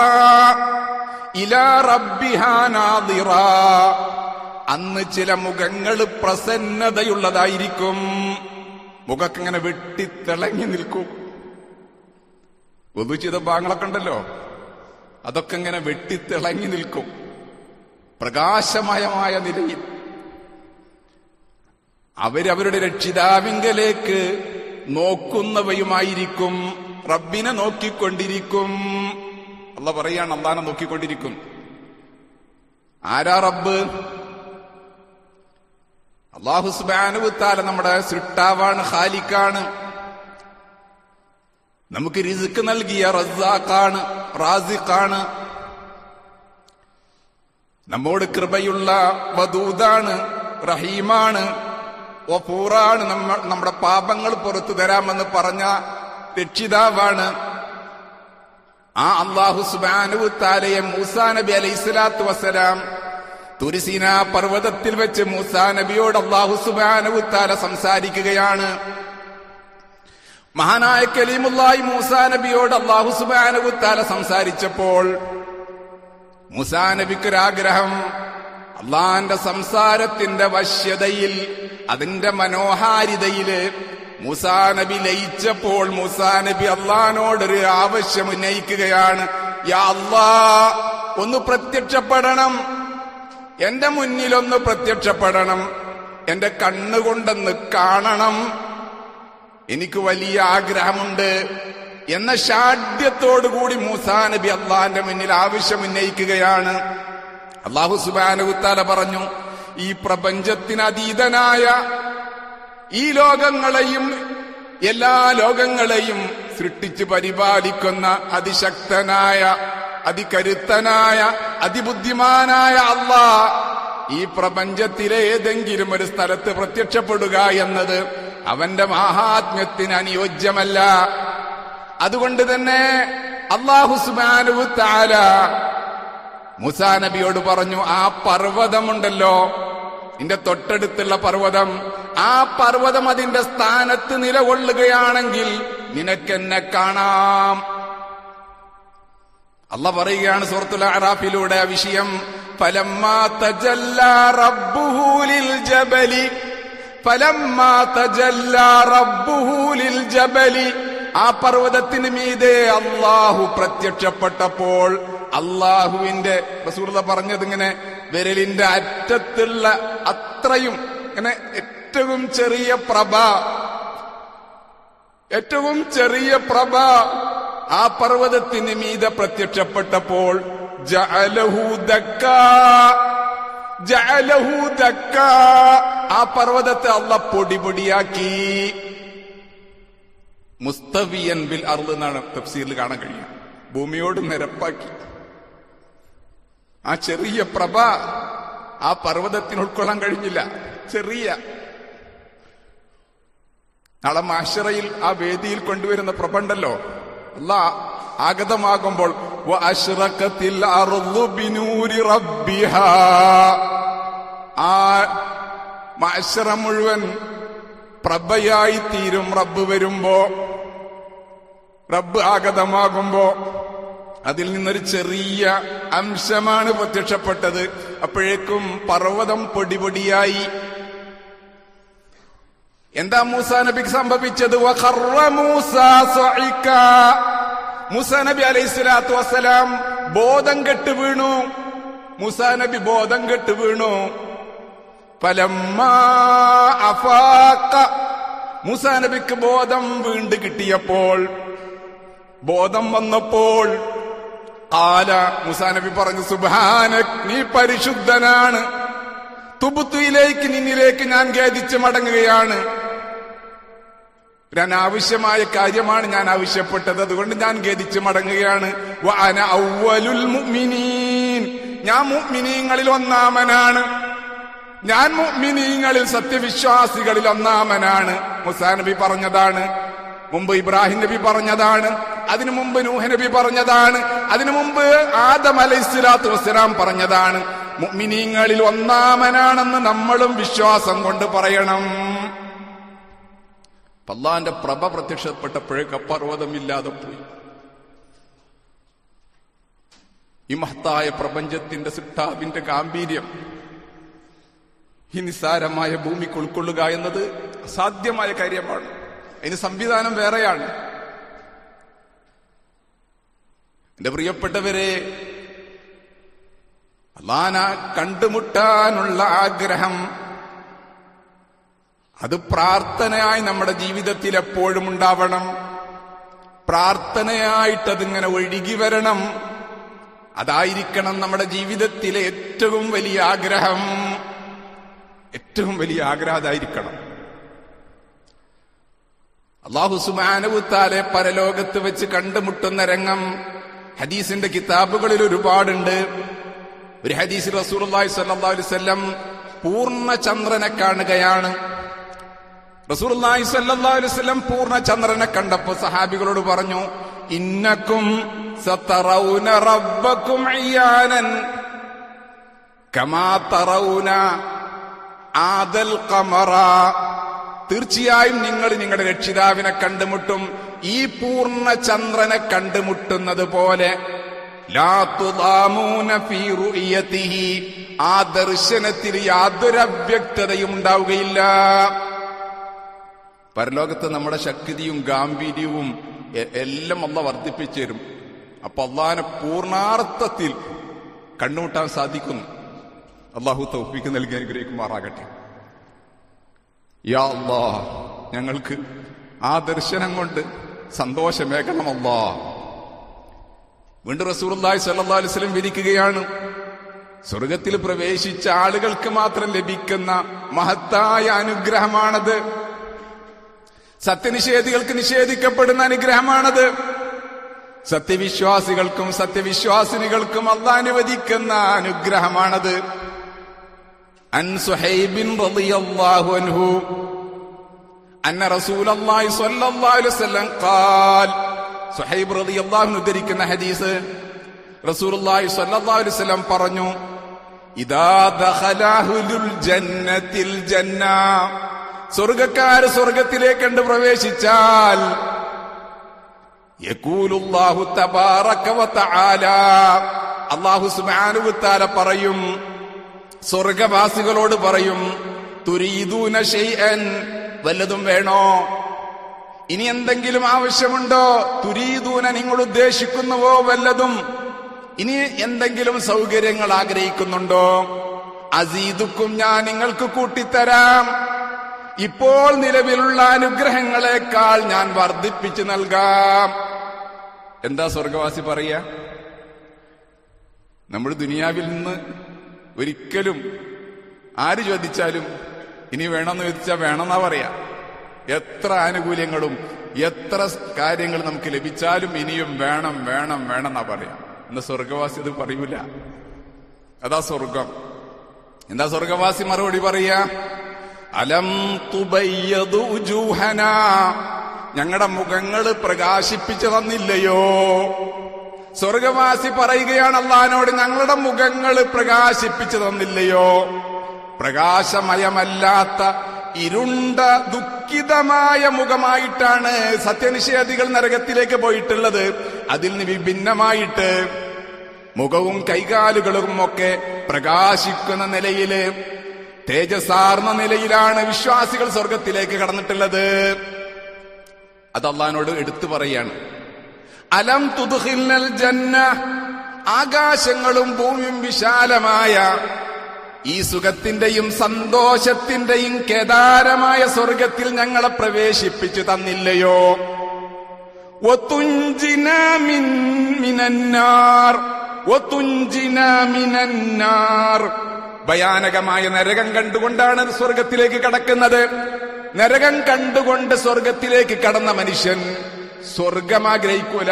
ഇലാ റബ്ബിഹാ നാദിറ, അന്ന് ചില മുഖങ്ങൾ പ്രസന്നതയുള്ളതായിരിക്കും. മുഖമൊക്കെ ഇങ്ങനെ വെട്ടിത്തിളങ്ങി നിൽക്കും. ഒതു ചെയ്ത ഭാഗങ്ങളൊക്കെ ഉണ്ടല്ലോ, അതൊക്കെ ഇങ്ങനെ വെട്ടിത്തിളങ്ങി നിൽക്കും പ്രകാശമയമായ നിലയിൽ. അവരവരുടെ രക്ഷിതാവിങ്കലേക്ക് നോക്കുന്നവയുമായിരിക്കും, റബ്ബിനെ നോക്കിക്കൊണ്ടിരിക്കും. അള്ളാഹ് പറയാണ്, അള്ളാഹനെ നോക്കിക്കൊണ്ടിരിക്കും. ആരാ റബ്ബ്? അല്ലാഹു സുബ്ഹാനഹു വ തആല നമ്മുടെ സൃഷ്ടാവാണ്, ഖാലിഖാണ്. നമുക്ക് റിസ്ക് നൽകിയ റസ്സാഖാണ്, റാസിഖാണ്. നമ്മോട് കൃപയുള്ള വദൂദാണ്, റഹീമാണ്, ഗഫൂറാണ്. നമ്മുടെ പാപങ്ങൾ പുറത്തു തരാമെന്ന് പറഞ്ഞ രക്ഷിതാവാണ്. ആ അല്ലാഹു സുബ്ഹാനഹു വ തആലയെ മൂസാ നബി അലൈഹിസ്സലാത്തു വസ്സലാം തുരിസീന പർവ്വതത്തിൽ വെച്ച് മൂസാ നബിയോട് അല്ലാഹു സുബ്ഹാനഹു വ തആല സംസാരിക്കുകയാണ്. മഹാനായ കലീമുല്ലാഹി മൂസാ നബിയോട് അല്ലാഹു സുബ്ഹാനഹു വ തആല സംസാരിച്ചപ്പോൾ മൂസാ നബിക്കൊരാഗ്രഹം, അള്ളാന്റെ സംസാരത്തിന്റെ വശ്യതയിൽ, അതിന്റെ മനോഹാരിതയില് മൂസാ നബി ലയിച്ചപ്പോൾ മൂസാ നബി അള്ളാനോടൊരു ആവശ്യം ഉന്നയിക്കുകയാണ്. യാ അല്ലാ, ഒന്ന് പ്രത്യക്ഷപ്പെടണം, എന്റെ മുന്നിലൊന്ന് പ്രത്യക്ഷപ്പെടണം, എന്റെ കണ്ണുകൊണ്ടൊന്ന് കാണണം, എനിക്ക് വലിയ ആഗ്രഹമുണ്ട് എന്ന ഷാഢ്യത്തോടുകൂടി മൂസാ നബി അള്ളാന്റെ മുന്നിൽ ആവശ്യം ഉന്നയിക്കുകയാണ്. അല്ലാഹു സുബ്ഹാനഹു വ തആല പറഞ്ഞു, ഈ പ്രപഞ്ചത്തിനതീതനായ, ഈ ലോകങ്ങളെയും എല്ലാ ലോകങ്ങളെയും സൃഷ്ടിച്ച് പരിപാലിക്കുന്ന അതിശക്തനായ, അതികരുത്തനായ, അതിബുദ്ധിമാനായ അല്ലാഹ് ഈ പ്രപഞ്ചത്തിലെ ഏതെങ്കിലും ഒരു സ്ഥലത്ത് പ്രത്യക്ഷപ്പെടുക എന്നത് അവന്റെ മഹാത്മ്യത്തിന് അനുയോജ്യമല്ല. അതുകൊണ്ട് തന്നെ അല്ലാഹു സുബ്ഹാനഹു വ തആല മൂസാ നബിയോട് പറഞ്ഞു, ആ പർവ്വതമുണ്ടല്ലോ, നിന്റെ തൊട്ടടുത്തുള്ള പർവ്വതം, ആ പർവ്വതം അതിന്റെ സ്ഥാനത്ത് നിലകൊള്ളുകയാണെങ്കിൽ നിനക്കെന്നെ കാണാം. അല്ലാഹ് പറയുകയാണ് സൂറത്തുൽ അറാഫിലൂടെ ആ വിഷയം. ഫലമ്മാ തജല്ലാ റബ്ബുഹു ലിൽ ജബലി, ഫലമ്മാ തജല്ലാ റബ്ബുഹു ലിൽ ജബലി, ആ പർവ്വതത്തിന് മീതെ അല്ലാഹു പ്രത്യക്ഷപ്പെട്ടപ്പോൾ, അല്ലാഹുവിന്റെ റസൂലുള്ളാഹി പറഞ്ഞത് ഇങ്ങനെ വിരലിന്റെ അറ്റത്തുള്ള അത്രയും ഇങ്ങനെ ഏറ്റവും ചെറിയ പ്രഭ ആ പർവ്വതത്തിന് മീതെ പ്രത്യക്ഷപ്പെട്ടപ്പോൾ ജഅലഹു ദക്കാ, ആ പർവ്വതത്തെ അല്ലാഹ് പൊടിപൊടിയാക്കി. മുസ്തവിയൻ ബിൽ അർള് എന്നാണ് തഫ്സീറിൽ കാണാൻ കഴിയുക. ഭൂമിയോട് നിരപ്പാക്കി. ആ ചെറിയ പ്രഭ ആ പർവ്വതത്തിന് ഉൾക്കൊള്ളാൻ കഴിഞ്ഞില്ല. ചെറിയ, നാളെ മഹ്ശറയിൽ ആ വേദിയിൽ കൊണ്ടുവരുന്ന പ്രഭ ഉണ്ടല്ലോ, അല്ലാഹ് ആഗതമാകുമ്പോൾ വഅശ്റഖത്തിൽ അർളു ബിനൂരി റബ്ബിഹാ, ആ മഅ്ശറ മുഴുവൻ പ്രഭയായി തീരും റബ്ബ് വരുമ്പോ, റബ്ബ് ആഗതമാകുമ്പോ. അതിൽ നിന്നൊരു ചെറിയ അംശമാണ് പ്രത്യക്ഷപ്പെട്ടത്. അപ്പോഴേക്കും പർവ്വതം പൊടിപൊടിയായി. എന്താ മൂസാ നബിക്ക് സംഭവിച്ചത്? വഖറ മൂസാ സഇക, മൂസാ നബി അലൈഹിസ്സലാത്തു വസ്സലാം ബോധം കെട്ട് വീണു. മൂസാ നബി ബോധം കെട്ട് വീണു. ഫലമ്മാ അഫാഖ, മൂസാ നബിക്ക് ബോധം വീണ്ടു കിട്ടിയപ്പോൾ, ബോധം വന്നപ്പോൾ, ഖാല, മൂസാ നബി പറഞ്ഞു, സുബ്ഹാനക്, നീ പരിശുദ്ധനാണ്, തുബ്തു ഇലൈക്ക്, നിന്നിലേക്ക് ഞാൻ ഖേദിച്ച് മടങ്ങുകയാണ്. ഒരു അനാവശ്യമായ കാര്യമാണ് ഞാൻ ആവശ്യപ്പെട്ടത്, അതുകൊണ്ട് ഞാൻ ഖേദിച്ച് മടങ്ങുകയാണ്. വഅന അവ്വലുൽ മുഅ്മിനീൻ, ഞാൻ മുഅ്മിനീങ്ങളിൽ ഒന്നാമനാണ്, ഞാൻ മുഅ്മിനീങ്ങളിൽ സത്യവിശ്വാസികളിൽ ഒന്നാമനാണ്. മൂസാ നബി പറഞ്ഞതാണ്, മുമ്പ് ഇബ്രാഹിം നബി പറഞ്ഞതാണ്, അതിനു മുമ്പ് നൂഹ് നബി പറഞ്ഞതാണ്, അതിനു മുമ്പ് ആദം അലൈഹിസ്സലാത്തു വസ്സലാം പറഞ്ഞതാണ്. മുഅ്മിനീങ്ങളിൽ ഒന്നാമനാണെന്ന് നമ്മളും വിശ്വാസം കൊണ്ട് പറയണം. അല്ലാഹുവിന്റെ പ്രഭ പ്രത്യക്ഷപ്പെട്ടപ്പോഴേക്ക് പർവ്വതമില്ലാതെ പോയി. ഈ മഹത്തായ പ്രപഞ്ചത്തിന്റെ സൃഷ്ടാവിന്റെ ഗാംഭീര്യം ഈ നിസ്സാരമായ ഭൂമിക്ക് ഉൾക്കൊള്ളുക എന്നത് അസാധ്യമായ കാര്യമാണ്. അതിന് സംവിധാനം വേറെയാണ്. എന്റെ പ്രിയപ്പെട്ടവരെ, അല്ലാഹനെ കണ്ടുമുട്ടാനുള്ള ആഗ്രഹം അത് പ്രാർത്ഥനയായി നമ്മുടെ ജീവിതത്തിൽ എപ്പോഴും ഉണ്ടാവണം. പ്രാർത്ഥനയായിട്ടതിങ്ങനെ ഒഴുകി വരണം. അതായിരിക്കണം നമ്മുടെ ജീവിതത്തിലെ ഏറ്റവും വലിയ ആഗ്രഹം. ഏറ്റവും വലിയ ആഗ്രഹം അതായിരിക്കണം. അല്ലാഹു സുബ്ഹാനഹു തആല പരലോകത്ത് വെച്ച് കണ്ടുമുട്ടുന്ന രംഗം ഹദീസിന്റെ കിതാബുകളിൽ ഒരുപാടുണ്ട്. ഒരു ഹദീസിൽ റസൂലുള്ളാഹി സ്വല്ലല്ലാഹു അലൈഹി വസല്ലം പൂർണ്ണ ചന്ദ്രനെ കാണുകയാണ്. റസൂലുള്ളാഹി സ്വല്ലല്ലാഹു അലൈഹി വസല്ലം പൂർണ്ണ ചന്ദ്രനെ കണ്ടപ്പോൾ സഹാബികളോട് പറഞ്ഞു, ഇന്നക്കും സതറൗന റബ്ബക്കും ഇയാനൻ കമാ തറൗന ആദൽ ഖമറ, തീർച്ചയായും നിങ്ങൾ നിങ്ങളുടെ രക്ഷിതാവിനെ കണ്ടുമുട്ടും ഈ പൂർണ്ണ ചന്ദ്രനെ കണ്ടുമുട്ടുന്നത് പോലെ. ലാ തുദാമൂന ഫീ റുയതിഹി, ആ ദർശനത്തിൽ യാതൊരു അവ്യക്തതയും ഉണ്ടാവുകയില്ല. പരലോകത്ത് നമ്മുടെ ശക്തിയും ഗാംഭീര്യവും എല്ലാം അല്ലാഹു വർദ്ധിപ്പിച്ചു തരും. അപ്പൊ അല്ലാഹനെ പൂർണ്ണാർത്ഥത്തിൽ കണ്ടുമുട്ടാൻ സാധിക്കുന്നു. അല്ലാഹു തൗഫീഖ് നൽകി അനുഗ്രഹിക്കുമാറാകട്ടെ. യാ അല്ലാഹ്, ഞങ്ങൾക്ക് ആ ദർശനം കൊണ്ട് സന്തോഷമേകണം അല്ലാഹ്. വീണ്ടും റസൂലുള്ളാഹി സ്വല്ലല്ലാഹു അലൈഹി വസല്ലം വിധിക്കുകയാണ്, സ്വർഗത്തിൽ പ്രവേശിച്ച ആളുകൾക്ക് മാത്രം ലഭിക്കുന്ന മഹത്തായ അനുഗ്രഹമാണത്. സത്യനിഷേധികൾക്ക് നിഷേധിക്കപ്പെടുന്ന അനുഗ്രഹമാണത്. സത്യവിശ്വാസികൾക്കും സത്യവിശ്വാസിനികൾക്കും അല്ലാഹ് അനുവദിക്കുന്ന അനുഗ്രഹമാണത്. അൻ സുഹൈബിൻ റളിയല്ലാഹു അൻഹു അന്ന റസൂലുള്ളാഹി സ്വല്ലല്ലാഹു അലൈഹി വസല്ലം ഖാൽ, സുഹൈബ് റളിയല്ലാഹു അൻഹു ഉദ്ധരിക്കുന്ന ഹദീസ്, റസൂലുള്ളാഹി സ്വല്ലല്ലാഹു അലൈഹി വസല്ലം പറഞ്ഞു, ഇദാ ദഖലഹുൽ ജന്നത്തിൽ ജന്ന, സ്വർഗ്ഗക്കാര് സ്വർഗ്ഗത്തിലേക്ക് കണ്ട് പ്രവേശിച്ചാൽ യഖൂലുല്ലാഹു തബാറക വ തആല, അല്ലാഹു സുബ്ഹാനഹു വ തആല പറയും, സ്വർഗവാസികളോട് പറയും, തുരീദൂന ശൈഅൻ, വല്ലതും വേണോ? ഇനി എന്തെങ്കിലും ആവശ്യമുണ്ടോ? തുരീദൂന, നിങ്ങൾ ഉദ്ദേശിക്കുന്നുവോ വല്ലതും? ഇനി എന്തെങ്കിലും സൗകര്യങ്ങൾ ആഗ്രഹിക്കുന്നുണ്ടോ? അസീദുക്കും, ഞാൻ നിങ്ങൾക്ക് കൂട്ടിത്തരാം. ഇപ്പോൾ നിലവിലുള്ള അനുഗ്രഹങ്ങളെക്കാൾ ഞാൻ വർദ്ധിപ്പിച്ചു നൽകാം. എന്താ സ്വർഗവാസി പറയാ? നമ്മൾ ദുനിയാവിൽ നിന്ന് ഒരിക്കലും ആര് ചോദിച്ചാലും ഇനി വേണമെന്ന് ചോദിച്ചാൽ വേണമെന്നാ പറയാ. എത്ര ആനുകൂല്യങ്ങളും എത്ര കാര്യങ്ങൾ നമുക്ക് ലഭിച്ചാലും ഇനിയും വേണം വേണം വേണം എന്നാ പറയാ. എന്താ സ്വർഗവാസി അത് പറയൂല. അതാ സ്വർഗം. എന്താ സ്വർഗവാസി മറുപടി പറയാ? അലം തുബയ്യദു ഉജൂഹനാ, ഞങ്ങളുടെ മുഖങ്ങൾ പ്രകാശിപ്പിച്ചു തന്നില്ലയോ? സ്വർഗവാസി പറയുകയാണ് അള്ളാഹിനോട്, ഞങ്ങളുടെ മുഖങ്ങൾ പ്രകാശിപ്പിച്ചു തന്നില്ലയോ? പ്രകാശമയമല്ലാത്ത ഇരുണ്ട ദുഃഖിതമായ മുഖമായിട്ടാണ് സത്യനിഷേധികൾ നരകത്തിലേക്ക് പോയിട്ടുള്ളത്. അതിൽ നിന്ന് വിഭിന്നമായിട്ട് മുഖവും കൈകാലുകളും ഒക്കെ പ്രകാശിക്കുന്ന നിലയില്, തേജസാർന്ന നിലയിലാണ് വിശ്വാസികൾ സ്വർഗത്തിലേക്ക് കടന്നിട്ടുള്ളത്. അത് അള്ളാഹിനോട് എടുത്തു പറയാണ്. അലം തുദ്ഖിൽനൽ ജന്ന, ആകാശങ്ങളും ഭൂമിയും വിശാലമായ ഈ സുഖത്തിന്റെയും സന്തോഷത്തിന്റെയും കേദാരമായ സ്വർഗത്തിൽ ഞങ്ങളെ പ്രവേശിപ്പിച്ചു തന്നില്ലയോ? വതുൻജിനാ മിനന്നാർ, വതുൻജിനാ മിനന്നാർ. ഭയാനകമായ നരകം കണ്ടുകൊണ്ടാണ് സ്വർഗത്തിലേക്ക് കടക്കുന്നത്. നരകം കണ്ടുകൊണ്ട് സ്വർഗത്തിലേക്ക് കടന്ന മനുഷ്യൻ സ്വർഗം ആഗ്രഹിക്കൂല.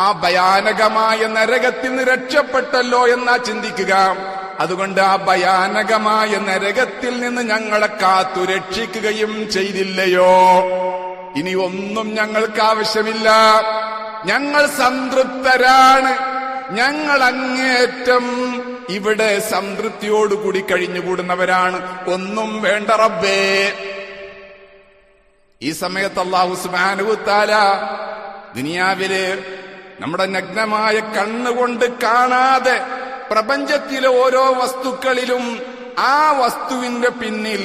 ആ ഭയാനകമായ നരകത്തിൽ നിന്ന് രക്ഷപ്പെട്ടല്ലോ എന്നാ ചിന്തിക്കുക. അതുകൊണ്ട് ആ ഭയാനകമായ നരകത്തിൽ നിന്ന് ഞങ്ങളെ കാത്തു രക്ഷിക്കുകയും ചെയ്തില്ലയോ? ഇനി ഒന്നും ഞങ്ങൾക്ക് ആവശ്യമില്ല, ഞങ്ങൾ സംതൃപ്തരാണ്, ഞങ്ങൾ അങ്ങേറ്റം ഇവിടെ സംതൃപ്തിയോടുകൂടി കഴിഞ്ഞുകൂടുന്നവരാണ്, ഒന്നും വേണ്ട റബ്ബേ. ഈ സമയത്ത് അല്ലാഹു സുബ്ഹാനഹു തആല ദുനിയാവില് നമ്മുടെ നഗ്നമായ കണ്ണുകൊണ്ട് കാണാതെ പ്രപഞ്ചത്തിലെ ഓരോ വസ്തുക്കളിലും ആ വസ്തുവിന്റെ പിന്നിൽ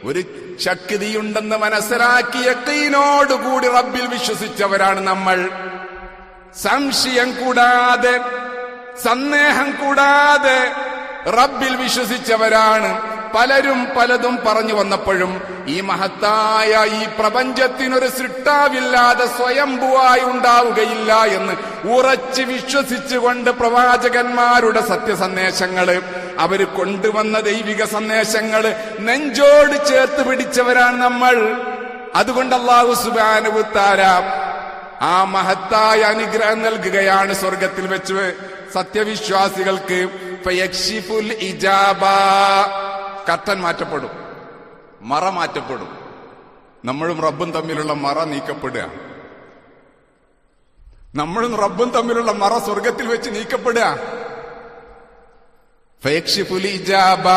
ഒരു ശക്തിയുണ്ടെന്ന് മനസ്സിലാക്കി യഖീനോടുകൂടി റബ്ബിൽ വിശ്വസിച്ചവരാണ് നമ്മൾ. സംശയം കൂടാതെ, സന്ദേഹം കൂടാതെ റബ്ബിൽ വിശ്വസിച്ചവരാണ്. പലരും പലതും പറഞ്ഞു വന്നപ്പോഴും ഈ മഹത്തായ ഈ പ്രപഞ്ചത്തിനൊരു സൃഷ്ടാവില്ലാതെ സ്വയംഭുവായി ഉണ്ടാവുകയില്ല എന്ന് ഉറച്ചു വിശ്വസിച്ചുകൊണ്ട് പ്രവാചകന്മാരുടെ സത്യസന്ദേശങ്ങള്, അവര് കൊണ്ടുവന്ന ദൈവിക സന്ദേശങ്ങള് നെഞ്ചോട് ചേർത്ത് പിടിച്ചവരാണ് നമ്മൾ. അതുകൊണ്ട് അല്ലാഹു സുബ്ഹാനഹു തആല ആ മഹത്തായ അനുഗ്രഹം നൽകുകയാണ് സ്വർഗത്തിൽ വെച്ച് സത്യവിശ്വാസികൾക്ക്. ഫയക്ഷിഫുൽ ഇജാബ, കർട്ടൻ മാറ്റപ്പെടും, മറ മാറ്റപ്പെടും. നമ്മളും റബ്ബും തമ്മിലുള്ള മറ നീക്കപ്പെടുക. നമ്മളും റബ്ബും തമ്മിലുള്ള മറ സ്വർഗത്തിൽ വെച്ച് നീക്കപ്പെടുക. ഫയക്ഷിഫുൽ ഇജാബ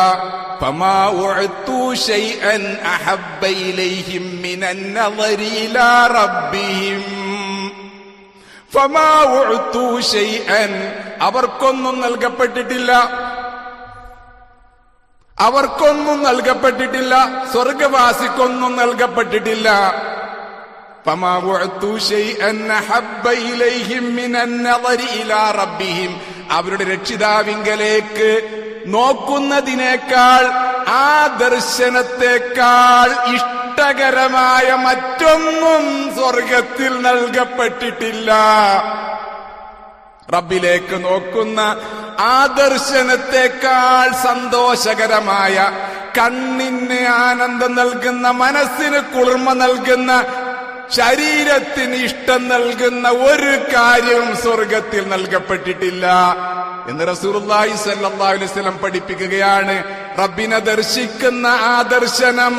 ഫമാ ഉഅതു ശൈഅൻ അഹബ്ബ ഇലൈഹിം മിനൻ നളരി ഇലാ റബ്ബിഹിം. ഫമാ ഉഅതു ശൈഅൻ, അവർക്കൊന്നും നൽകപ്പെട്ടിട്ടില്ല, അവർക്കൊന്നും നൽകപ്പെട്ടിട്ടില്ല, സ്വർഗവാസിക്കൊന്നും നൽകപ്പെട്ടിട്ടില്ല. ഫമാ ഉഅതു ശൈഅൻ അഹബ്ബ ഇലൈഹിം മിനൻ നളരി ഇലാ റബ്ബിഹിം, അവരുടെ രക്ഷിതാവിങ്കലേക്ക് നോക്കുന്നതിനേക്കാൾ, ആ ദർശനത്തെക്കാൾ ഇഷ്ടകരമായ മറ്റൊന്നും സ്വർഗത്തിൽ നൽകപ്പെട്ടിട്ടില്ല. റബ്ബിലേക്ക് നോക്കുന്ന ആ ദർശനത്തെക്കാൾ സന്തോഷകരമായ, കണ്ണിന് ആനന്ദം നൽകുന്ന, മനസ്സിന് കുളിർമ നൽകുന്ന, ശരീരത്തിന് ഇഷ്ടം നൽകുന്ന ഒരു കാര്യവും സ്വർഗത്തിൽ നൽകപ്പെട്ടിട്ടില്ല എന്ന് റസൂലുള്ളാഹി സ്വല്ലല്ലാഹു അലൈഹി വസല്ലം പഠിപ്പിക്കുകയാണ്. റബ്ബിനെ ദർശിക്കുന്ന ആ ദർശനം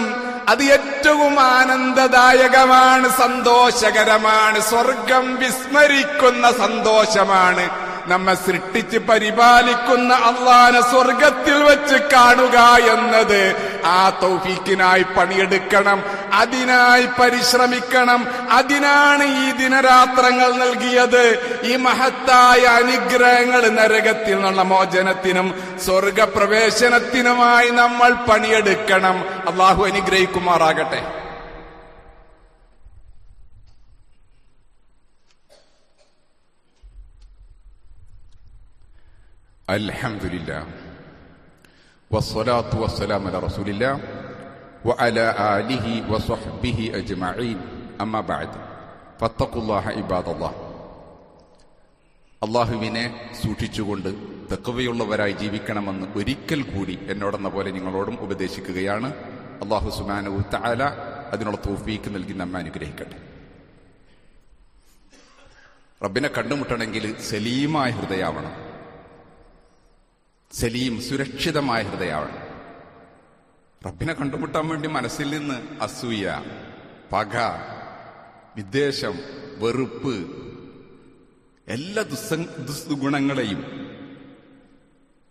അത് ഏറ്റവും ആനന്ദദായകമാണ്, സന്തോഷകരമാണ്, സ്വർഗം വിസ്മരിക്കുന്ന സന്തോഷമാണ്. നമ്മെ സൃഷ്ടിച്ച് പരിപാലിക്കുന്ന അല്ലാഹുവിനെ സ്വർഗത്തിൽ വെച്ച് കാണുക എന്നത്, ആ തൗഫീക്കിനായി പണിയെടുക്കണം, അതിനായി പരിശ്രമിക്കണം. അതിനാണ് ഈ ദിനരാത്രങ്ങൾ നൽകിയത്. ഈ മഹത്തായ അനുഗ്രഹങ്ങൾ നരകത്തിൽ നിന്നുള്ള മോചനത്തിനും സ്വർഗപ്രവേശനത്തിനുമായി നമ്മൾ പണിയെടുക്കണം. അല്ലാഹു അനുഗ്രഹിക്കുമാറാകട്ടെ. അൽഹംദുലില്ലാഹ് വസ്സലാത്തു വസ്സലാമു അലാ റസൂലില്ലാഹ് വഅലാ ആലിഹി വസ്വഹ്ബിഹി അജ്മഈൻ. അമ്മാ ബഅദ് ഫത്തഖുല്ലാഹ ഇബാദല്ലാഹ്. അല്ലാഹുവിനെ സൂക്ഷിച്ചുകൊണ്ട് തഖ്വയുള്ളവരായി ജീവിക്കണമെന്ന് ഒരിക്കൽ കൂടി എന്നോടെന്ന പോലെ നിങ്ങളോടും ഉപദേശിക്കുകയാണ്. അല്ലാഹു സുബ്ഹാനഹു തആല അതിനുള്ള തൗഫീക്ക് നൽകി നമ്മെ അനുഗ്രഹിക്കട്ടെ. റബ്ബിനെ കണ്ടുമുട്ടണമെങ്കിൽ സലീമായ ഹൃദയമാവണം, സലീം സുരക്ഷിതമായ ഹൃദയമാണ്. റബ്ബിനെ കണ്ടുമുട്ടാൻ വേണ്ടി മനസ്സിൽ നിന്ന് അസൂയ, പക, വിദ്വേഷം, വെറുപ്പ്, എല്ലാ ദുസ്ഗുണങ്ങളെയും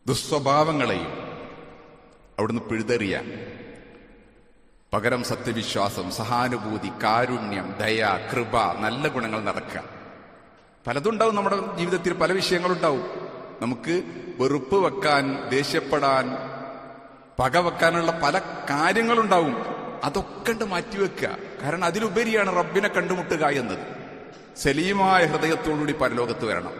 ദുസ്വഭാവങ്ങളെയും അവിടുന്ന് പിഴുതെറിയാൻ, പകരം സത്യവിശ്വാസം, സഹാനുഭൂതി, കാരുണ്യം, ദയ, കൃപ, നല്ല ഗുണങ്ങൾ നടക്കുക. പലതുണ്ടാവും നമ്മുടെ ജീവിതത്തിൽ, പല വിഷയങ്ങളുണ്ടാവും. നമുക്ക് വെറുപ്പ് വെക്കാൻ, ദേഷ്യപ്പെടാൻ, പക വെക്കാനുള്ള പല കാര്യങ്ങളുണ്ടാവും. അതൊക്കെ മാറ്റിവെക്കുക. കാരണം അതിലുപരിയാണ് റബ്ബിനെ കണ്ടുമുട്ടുക എന്നത്. സലീമായ ഹൃദയത്തോടുകൂടി പരലോകത്ത് വരണം.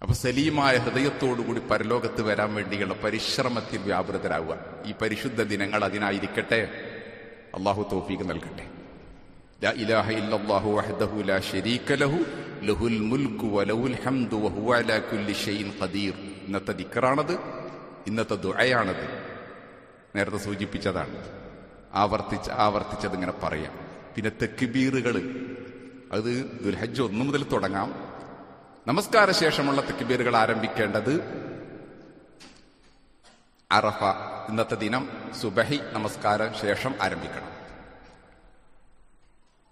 അപ്പൊ സലീമായ ഹൃദയത്തോടുകൂടി പരലോകത്ത് വരാൻ വേണ്ടിയുള്ള പരിശ്രമത്തിൽ വ്യാപൃതരാകുക. ഈ പരിശുദ്ധ ദിനങ്ങൾ അതിനായിരിക്കട്ടെ. അള്ളാഹു തൗഫീഖ് നൽകട്ടെ. ലാ ഇലാഹ ഇല്ലല്ലാഹു വഹ്ദഹു ലാ ശരീക ലഹു ലഹുൽ മുൽക്കു വലഹുൽ ഹംദു വഹുവ അലാ കുല്ലി ഷൈഇൻ ഖദീർ. ഇന്നത്തെ ദിക്റാണത്, ഇന്നത്തെ ദുആയാണത്. നേരത്തെ സൂചിപ്പിച്ചതാണ്. ആവർത്തിച്ചത് ഇങ്ങനെ പറയാം. പിന്നെ തക്ബീറുകൾ, അത് ദുൽഹജ്ജ് 1 മുതൽ തുടങ്ങാം. നമസ്കാര ശേഷമുള്ള തക്ബീറുകൾ ആരംഭിക്കേണ്ടത് അറഫ, ഇന്നത്തെ ദിനം സുബഹി നമസ്കാര ശേഷം ആരംഭിക്കണം.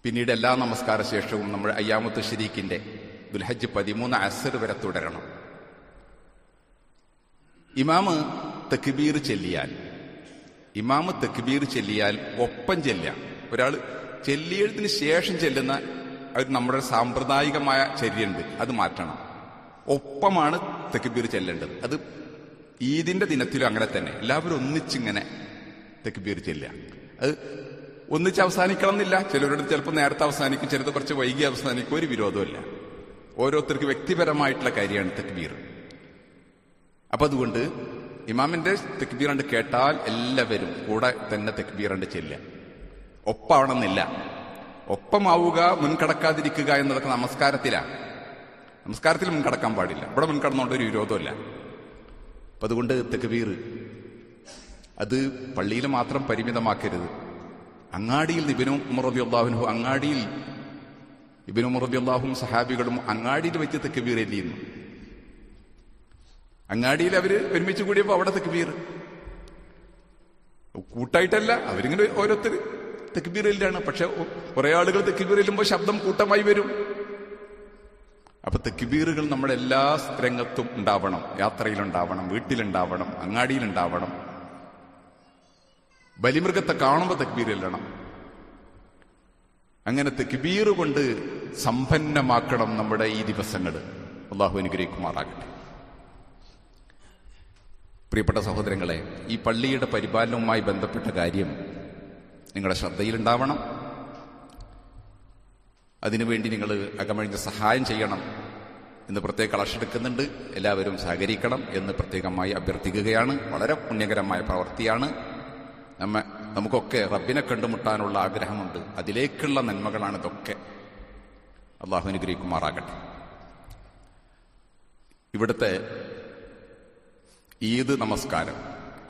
പിന്നീട് എല്ലാ നമസ്കാര ശേഷവും നമ്മൾ അയ്യാമുത്ത് ശരീക്കിന്റെ ദുൽഹജ്ജ് 13 അസ്ർ വരെ തുടരണം. ഇമാമ് തക്ബീർ ചെല്ലിയാൽ ഒപ്പം ചെല്ലുക. ഒരാൾ ചെല്ലിയതിന് ശേഷം ചെല്ലുന്ന ഒരു നമ്മുടെ സാമ്പ്രദായികമായ ചര്യയുണ്ട്, അത് മാറ്റണം. ഒപ്പമാണ് തക്ബീർ ചെല്ലേണ്ടത്. അത് ഈദിന്റെ ദിനത്തിലും അങ്ങനെ തന്നെ എല്ലാവരും ഒന്നിച്ചിങ്ങനെ തക്ബീർ ചെല്ലുക. അത് ഒന്നിച്ച് അവസാനിക്കണം എന്നില്ല. ചിലരുടെ ചിലപ്പോൾ നേരത്തെ അവസാനിക്കും, ചിലത് കുറച്ച് വൈകി അവസാനിക്കും. ഒരു വിരോധമില്ല. ഓരോരുത്തർക്ക് വ്യക്തിപരമായിട്ടുള്ള കാര്യമാണ് തക്ബീർ. അപ്പൊ അതുകൊണ്ട് ഇമാമിന്റെ തക്ബീർ കണ്ട് കേട്ടാൽ എല്ലാവരും കൂടെ തന്നെ തക്ബീർ കണ്ട് ചെല്ലുക. ഒപ്പാവണമെന്നില്ല. ഒപ്പമാവുക, മുൻകടക്കാതിരിക്കുക എന്നതൊക്കെ നമസ്കാരത്തിലാണ്. നമസ്കാരത്തിൽ മുൻകടക്കാൻ പാടില്ല. ഇവിടെ മുൻകടന്നുകൊണ്ട് ഒരു വിരോധമില്ല. അപ്പൊ അതുകൊണ്ട് തക്ബീർ അത് പള്ളിയിൽ മാത്രം പരിമിതമാക്കരുത്. അങ്ങാടിയിൽ ഇബ്നു ഉമർ റളിയല്ലാഹു അങ്ങാടിയിൽ ഇബ്നു ഉമർ റളിയല്ലാഹു സഹാബികളും അങ്ങാടിയിൽ വെച്ച് തക്ബീർ ചൊല്ലിയിരുന്നു. അങ്ങാടിയിൽ അവര് ഒരുമിച്ച് കൂടിയപ്പോ അവിടെ തക്ബീർ കൂട്ടായിട്ടല്ല, അവരിങ്ങനെ ഓരോരുത്തർ തക്ബീർ ചൊല്ലാണ്. പക്ഷെ കുറെ ആളുകൾ തക്ബീർ ചൊല്ലുമ്പോൾ ശബ്ദം കൂട്ടമായി വരും. അപ്പൊ തക്ബീറുകൾ നമ്മുടെ എല്ലാ രംഗത്തും ഉണ്ടാവണം. യാത്രയിലുണ്ടാവണം, വീട്ടിലുണ്ടാവണം, അങ്ങാടിയിലുണ്ടാവണം. ബലിമൃഗത്തെ കാണുമ്പോൾ തക്ബീർ ചൊല്ലണം. അങ്ങനെ തക്ബീർ കൊണ്ട് സമ്പന്നമാക്കണം നമ്മുടെ ഈ ദിവസങ്ങൾ. അല്ലാഹു അനുഗ്രഹിക്കുമാറാകട്ടെ. പ്രിയപ്പെട്ട സഹോദരങ്ങളെ, ഈ പള്ളിയുടെ പരിപാലനവുമായി ബന്ധപ്പെട്ട കാര്യം നിങ്ങളുടെ ശ്രദ്ധയിലുണ്ടാവണം. അതിനുവേണ്ടി നിങ്ങൾ അകമഴിഞ്ഞ സഹായം ചെയ്യണം എന്ന് പ്രത്യേക കളക്ഷെടുക്കുന്നുണ്ട്. എല്ലാവരും സഹകരിക്കണം എന്ന് പ്രത്യേകമായി അഭ്യർത്ഥിക്കുകയാണ്. വളരെ പുണ്യകരമായ പ്രവൃത്തിയാണ്. നമുക്കൊക്കെ റബ്ബിനെ കണ്ടുമുട്ടാനുള്ള ആഗ്രഹമുണ്ട്. അതിലേക്കുള്ള നന്മകളാണ് ഇതൊക്കെ. അള്ളാഹു അനുഗ്രഹിക്കുമാറാകട്ടെ. ഇവിടുത്തെ ഈദ് നമസ്കാരം,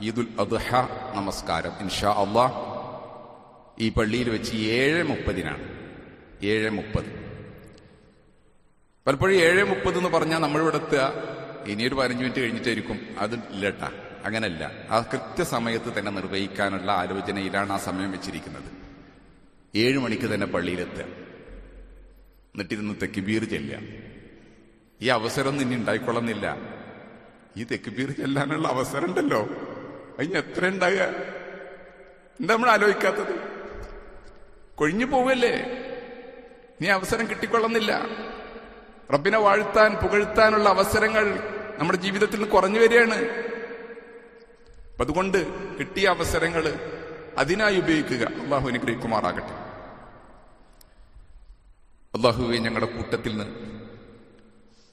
ഈദുൽ അദ്ഹ നമസ്കാരം ഇൻഷാ അള്ളാഹ് ഈ പള്ളിയിൽ വെച്ച് 7:30 7:30. പലപ്പോഴും 7:30 എന്ന് പറഞ്ഞാൽ നമ്മളിവിടെ എത്തുക ഇനിയൊരു 15 മിനിറ്റ് കഴിഞ്ഞിട്ടായിരിക്കും. അത് ഇല്ലട്ടാ, അങ്ങനല്ല. ആ കൃത്യസമയത്ത് തന്നെ നിർവഹിക്കാനുള്ള ആലോചനയിലാണ് ആ സമയം വെച്ചിരിക്കുന്നത്. 7 മണിക്ക് തന്നെ പള്ളിയിലെത്തുക, എന്നിട്ടിരുന്ന് തെക്കുബീർ ചെല്ലുക. ഈ അവസരം ഇനി ഉണ്ടായിക്കൊള്ളുന്നില്ല. ഈ തെക്കുബീർ ചെല്ലാനുള്ള അവസരം ഉണ്ടല്ലോ, അതിന് എത്ര ഉണ്ടാകുക? എന്താ നമ്മൾ ആലോചിക്കാത്തത്? കൊഴിഞ്ഞു പോവല്ലേ? ഇനി അവസരം കിട്ടിക്കൊള്ളുന്നില്ല. റബ്ബിനെ വാഴ്ത്താൻ, പുകഴ്ത്താനുള്ള അവസരങ്ങൾ നമ്മുടെ ജീവിതത്തിൽ നിന്ന് കുറഞ്ഞു വരികയാണ്. അതുകൊണ്ട് കിട്ടിയ അവസരങ്ങൾ അതിനായി ഉപയോഗിക്കുക. അള്ളാഹു അനുഗ്രഹിക്കുമാറാകട്ടെ. അള്ളാഹുവെ, ഞങ്ങളുടെ കൂട്ടത്തിൽ നിന്ന്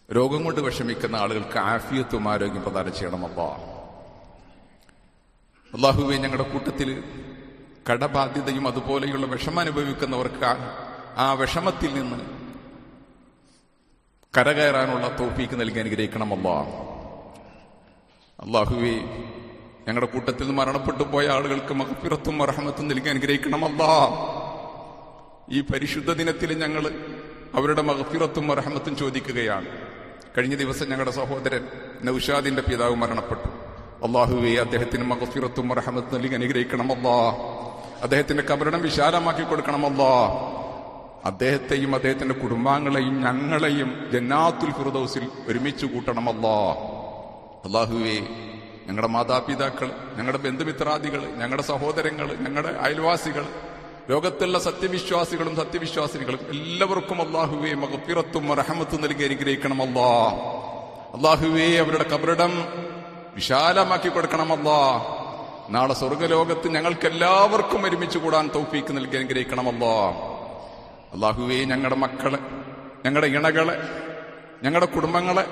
രോഗം കൊണ്ട് വിഷമിക്കുന്ന ആളുകൾക്ക് ആഫിയത്തും ആരോഗ്യം പ്രദാനം ചെയ്യണം. അള്ളാഹുവെ, ഞങ്ങളുടെ കൂട്ടത്തിൽ കടബാധ്യതയും അതുപോലെയുള്ള വിഷമം അനുഭവിക്കുന്നവർക്ക് ആ വിഷമത്തിൽ നിന്ന് കരകയറാനുള്ള തൗഫീക്ക് നൽകി അനുഗ്രഹിക്കണം. അള്ളാഹുവെ, ഞങ്ങളുടെ കൂട്ടത്തിൽ നിന്ന് മരണപ്പെട്ടു പോയ ആളുകൾക്ക് മഗ്ഫിറത്തും റഹ്മത്തും നൽകി അനുഗ്രഹിക്കണം. ഈ പരിശുദ്ധ ദിനത്തിൽ ഞങ്ങൾ അവരുടെ മഗ്ഫിറത്തും റഹ്മത്തും ചോദിക്കുകയാണ്. കഴിഞ്ഞ ദിവസം ഞങ്ങളുടെ സഹോദരൻ നൗഷാദിന്റെ പിതാവ് മരണപ്പെട്ടു. അള്ളാഹുവെ, അദ്ദേഹത്തിന് മഗ്ഫിറത്തും റഹ്മത്തും നൽകി അനുഗ്രഹിക്കണം. അദ്ദേഹത്തിന്റെ കബറിടം വിശാലമാക്കി കൊടുക്കണമല്ലോ. അദ്ദേഹത്തെയും അദ്ദേഹത്തിന്റെ കുടുംബാംഗങ്ങളെയും ഞങ്ങളെയും ജന്നാത്തുൽ ഫിർദൗസിൽ ഒരുമിച്ച് കൂട്ടണമല്ലോ. അല്ലാഹുവേ, ഞങ്ങളുടെ മാതാപിതാക്കൾ, ഞങ്ങളുടെ ബന്ധുമിത്രാദികൾ, ഞങ്ങളുടെ സഹോദരങ്ങൾ, ഞങ്ങളുടെ അയൽവാസികൾ, ലോകത്തുള്ള സത്യവിശ്വാസികളും സത്യവിശ്വാസിനികളും എല്ലാവർക്കും അല്ലാഹുവേ മഗ്ഫിറത്തും റഹ്മത്തും നൽകി അനുഗ്രഹിക്കണമല്ലോ. അല്ലാഹുവേ, അവരുടെ കബറിടം വിശാലമാക്കി കൊടുക്കണമല്ലോ. നാളെ സ്വർഗലോകത്ത് ഞങ്ങൾക്കെല്ലാവർക്കും ഒരുമിച്ച് കൂടാൻ തൗഫീക്ക് നൽകി അനുഗ്രഹിക്കണമല്ലോ. അല്ലാഹുവേ, ഞങ്ങളുടെ മക്കളെ, ഞങ്ങളുടെ ഇണകളെ, ഞങ്ങളുടെ കുടുംബങ്ങളെ,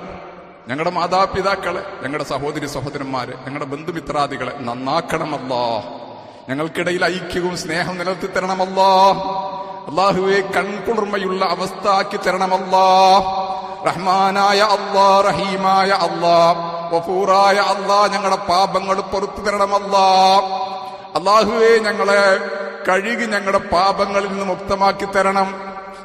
ഞങ്ങളുടെ മാതാപിതാക്കളെ, ഞങ്ങളുടെ സഹോദരി സഹോദരന്മാരെ, ഞങ്ങളുടെ ബന്ധുമിത്രാദികളെ നന്നാക്കണമല്ലോ. ഞങ്ങൾക്കിടയിൽ ഐക്യവും സ്നേഹം നിലനിർത്തി തരണമല്ലോ. അല്ലാഹുവേ, കൺകുളിർമയുള്ള അവസ്ഥ ആക്കി തരണമല്ലോ. റഹ്മാനായ അല്ലാ, റഹീമായ അല്ലാ, ഗഫൂറായ അല്ലാ, ഞങ്ങളുടെ പാപങ്ങൾ പുറത്തു തരണമല്ലോ. അല്ലാഹുവേ, ഞങ്ങളെ കഴുകി ഞങ്ങളുടെ പാപങ്ങളിൽ നിന്ന് മുക്തമാക്കി തരണം.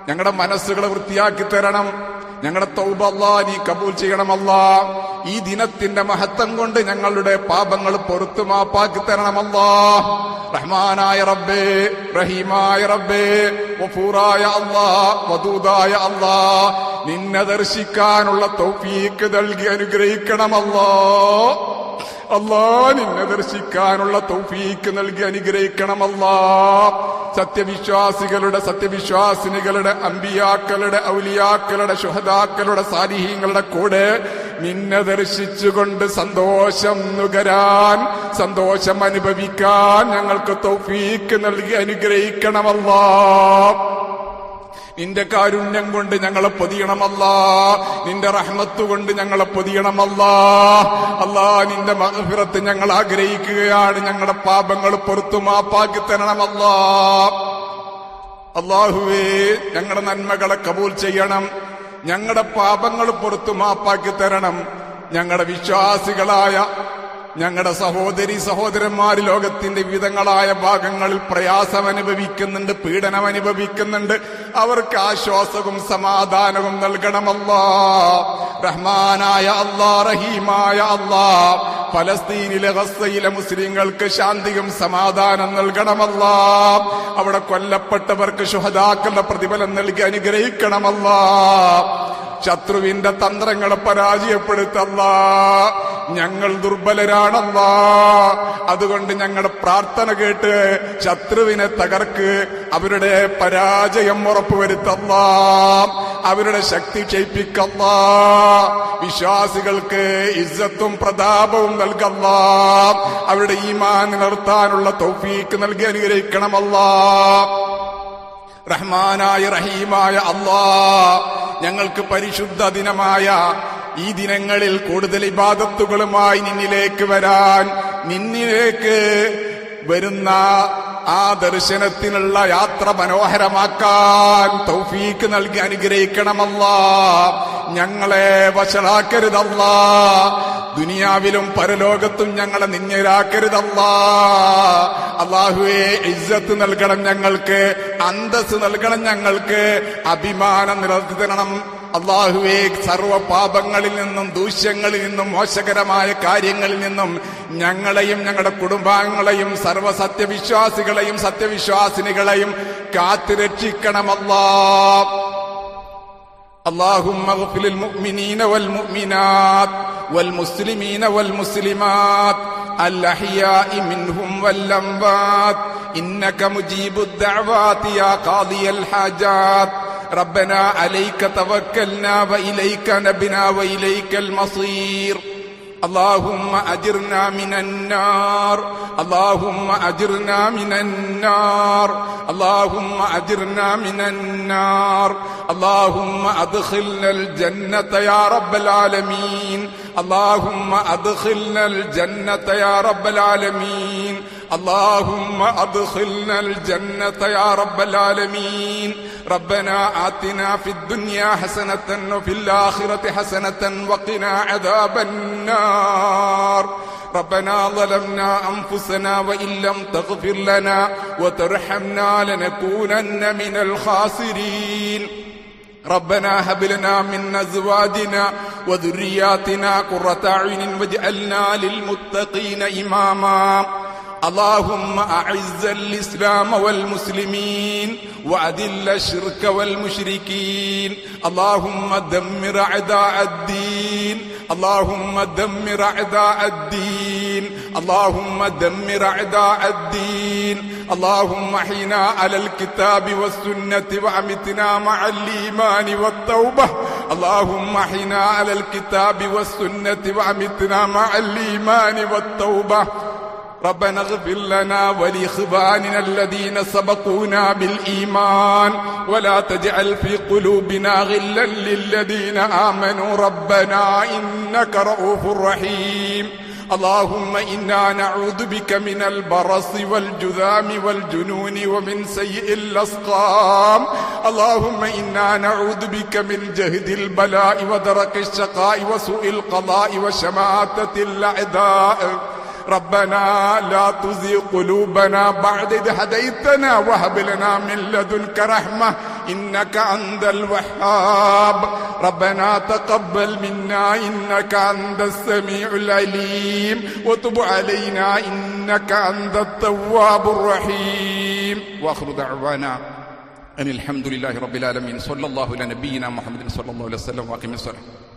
ഞങ്ങളുടെ മനസ്സുകളെ വൃത്തിയാക്കി തരണം. ഞങ്ങളുടെ തൗബ അല്ലാ നീ കബൂൽ ചെയ്യണമല്ലാ. ഈ ദിനത്തിന്റെ മഹത്വം കൊണ്ട് ഞങ്ങളുടെ പാപങ്ങൾ പുറത്തു മാപ്പാക്കി തരണമല്ലാ. റഹ്മാനായ റബ്ബേ, റഹീമായ റബ്ബേ, ഗഫൂറായ അല്ലാ, വദൂദായ അല്ലാ, നിന്നെ ദർശിക്കാനുള്ള തൗഫീക്ക് നൽകി അനുഗ്രഹിക്കണമല്ലാ. അല്ലാ, നിന്നെ ദർശിക്കാനുള്ള തൗഫീക്ക് നൽകി അനുഗ്രഹിക്കണമല്ലാ. സത്യവിശ്വാസികളുടെ സത്യവിശ്വാസിനികളുടെ അമ്പിയാക്കളുടെ ഔലിയാക്കളുടെ ശുഹദാക്കളുടെ സാലിഹീങ്ങളുടെ കൂടെ നിന്നെ ദർശിച്ചുകൊണ്ട് സന്തോഷം നുകരാൻ, സന്തോഷം അനുഭവിക്കാൻ ഞങ്ങൾക്ക് തൗഫീക്ക് നൽകി അനുഗ്രഹിക്കണമല്ലാ. നിന്റെ കാരുണ്യം കൊണ്ട് ഞങ്ങളെ പൊതിയണമല്ലാ. നിന്റെ റഹ്മത്ത് കൊണ്ട് ഞങ്ങളെ പൊതിയണമല്ലാ. അല്ലാ, നിന്റെ മഗ്ഫിറത്ത് ഞങ്ങൾ ആഗ്രഹിക്കുകയാണ്. ഞങ്ങളുടെ പാപങ്ങൾ പുറത്തു മാപ്പാക്കി തരണമല്ലാ. അല്ലാഹുവേ, ഞങ്ങളുടെ നന്മകളെ കബൂൽ ചെയ്യണം. ഞങ്ങളുടെ പാപങ്ങൾ പുറത്തു മാപ്പാക്കി തരണം. ഞങ്ങളുടെ വിശ്വാസികളായ ഞങ്ങളുടെ സഹോദരി സഹോദരന്മാര് ലോകത്തിന്റെ വിവിധങ്ങളായ ഭാഗങ്ങളിൽ പ്രയാസം അനുഭവിക്കുന്നുണ്ട്, പീഡനം അനുഭവിക്കുന്നുണ്ട്. അവർക്ക് ആശ്വാസവും സമാധാനവും നൽകണമല്ലാ. റഹ്മാനായ അല്ലാ, റഹീമായ അല്ലാ, ഫലസ്തീനിലെ ഗസ്സയിലെ മുസ്ലിങ്ങൾക്ക് ശാന്തിയും സമാധാനം നൽകണമല്ലാ. അവിടെ കൊല്ലപ്പെട്ടവർക്ക് ശുഹദാക്കളുടെ പ്രതിഫലം നൽകി അനുഗ്രഹിക്കണമല്ലാ. ശത്രുവിന്റെ തന്ത്രങ്ങളെ പരാജയപ്പെടുത്തല്ലാ. ഞങ്ങൾ ദുർബലരാണല്ലാ. അതുകൊണ്ട് ഞങ്ങളുടെ പ്രാർത്ഥന കേട്ട് ശത്രുവിനെ തകർക്ക്, അവരുടെ പരാജയം ഉറപ്പുവരുത്തല്ലാ. അവരുടെ ശക്തി ക്ഷയിപ്പിക്കല്ലാ. വിശ്വാസികൾക്ക് ഇസ്സത്തും പ്രതാപവും നൽകല്ലാ. അവരുടെ ഈമാൻ നിലനിർത്താനുള്ള തൗഫീക്ക് നൽകി അനുഗ്രഹിക്കണമല്ലാ. റഹ്മാനായ റഹീമായ അല്ലാ, ഞങ്ങൾക്ക് പരിശുദ്ധ ദിനമായ ഈ ദിനങ്ങളിൽ കൂടുതൽ ഇബാദത്തുകളുമായി നിന്നിലേക്ക് വരാൻ, നിന്നിലേക്ക് വരുന്ന ആ ദർശനത്തിനുള്ള യാത്ര മനോഹരമാക്കാൻ തൗഫീക്ക് നൽകി അനുഗ്രഹിക്കണമല്ലാ. ഞങ്ങളെ വഷളാക്കരുതല്ലാ. ദുനിയാവിലും പരലോകത്തും ഞങ്ങളെ നിന്യരാക്കരുതല്ലാ. അല്ലാഹുവേ, ഇസ്സത്ത് നൽകണം ഞങ്ങൾക്ക്, അന്തസ് നൽകണം ഞങ്ങൾക്ക്, അഭിമാനം നിലനിർത്തി തരണം. അല്ലാഹുവേ, സർവ്വ പാപങ്ങളിൽ നിന്നും ദൂഷ്യങ്ങളിൽ നിന്നും മോശകരമായ കാര്യങ്ങളിൽ നിന്നും ഞങ്ങളെയും ഞങ്ങളുടെ കുടുംബാംഗങ്ങളെയും സർവ്വ സത്യവിശ്വാസികളെയും സത്യവിശ്വാസിനികളെയും കാത്തുരക്ഷിക്കണമല്ലാ. اللهم اغفر للمؤمنين والمؤمنات والمسلمين والمسلمات الأحياء منهم والأموات إنك مجيب الدعوات يا قاضي الحاجات ربنا عليك توكلنا وإليك نبنا وإليك المصير اللهم أجرنا من النار اللهم أجرنا من النار اللهم أجرنا من النار اللهم أدخلنا الجنة يا رب العالمين اللهم أدخلنا الجنة يا رب العالمين اللهم أدخلنا الجنة يا رب العالمين ربنا آتنا في الدنيا حسنة وفي الآخرة حسنة وقنا عذاب النار ربنا ظلمنا أنفسنا وإن لم تغفر لنا وترحمنا لنكونن من الخاسرين ربنا هب لنا من أزواجنا وذرياتنا قرة أعين واجعلنا للمتقين إماما اللهم أعز الإسلام والمسلمين وأذل الشرك والمشركين اللهم دمر أعداء الدين اللهم دمر أعداء الدين اللهم دمر أعداء الدين اللهم احينا على الكتاب والسنة وأمتنا مع الإيمان والتوبة اللهم احينا على الكتاب والسنة وأمتنا مع الإيمان والتوبة ربنا اغفر لنا ولإخواننا الذين سبقونا بالإيمان ولا تجعل في قلوبنا غلا للذين آمنوا ربنا إنك رؤوف رحيم اللهم إنا نعوذ بك من البرص والجذام والجنون ومن سيء الأسقام اللهم إنا نعوذ بك من جهد البلاء ودرك الشقاء وسوء القضاء وشماتة الأعداء ربنا لا تزغ قلوبنا بعد إذ هديتنا وهب لنا من لدنك رحمة إنك أنت الوهاب ربنا تقبل منا إنك أنت السميع العليم وتب علينا إنك أنت التواب الرحيم وآخر دعوانا أن الحمد لله رب العالمين صلى الله على نبينا محمد صلى الله عليه وسلم وأقم الصلاة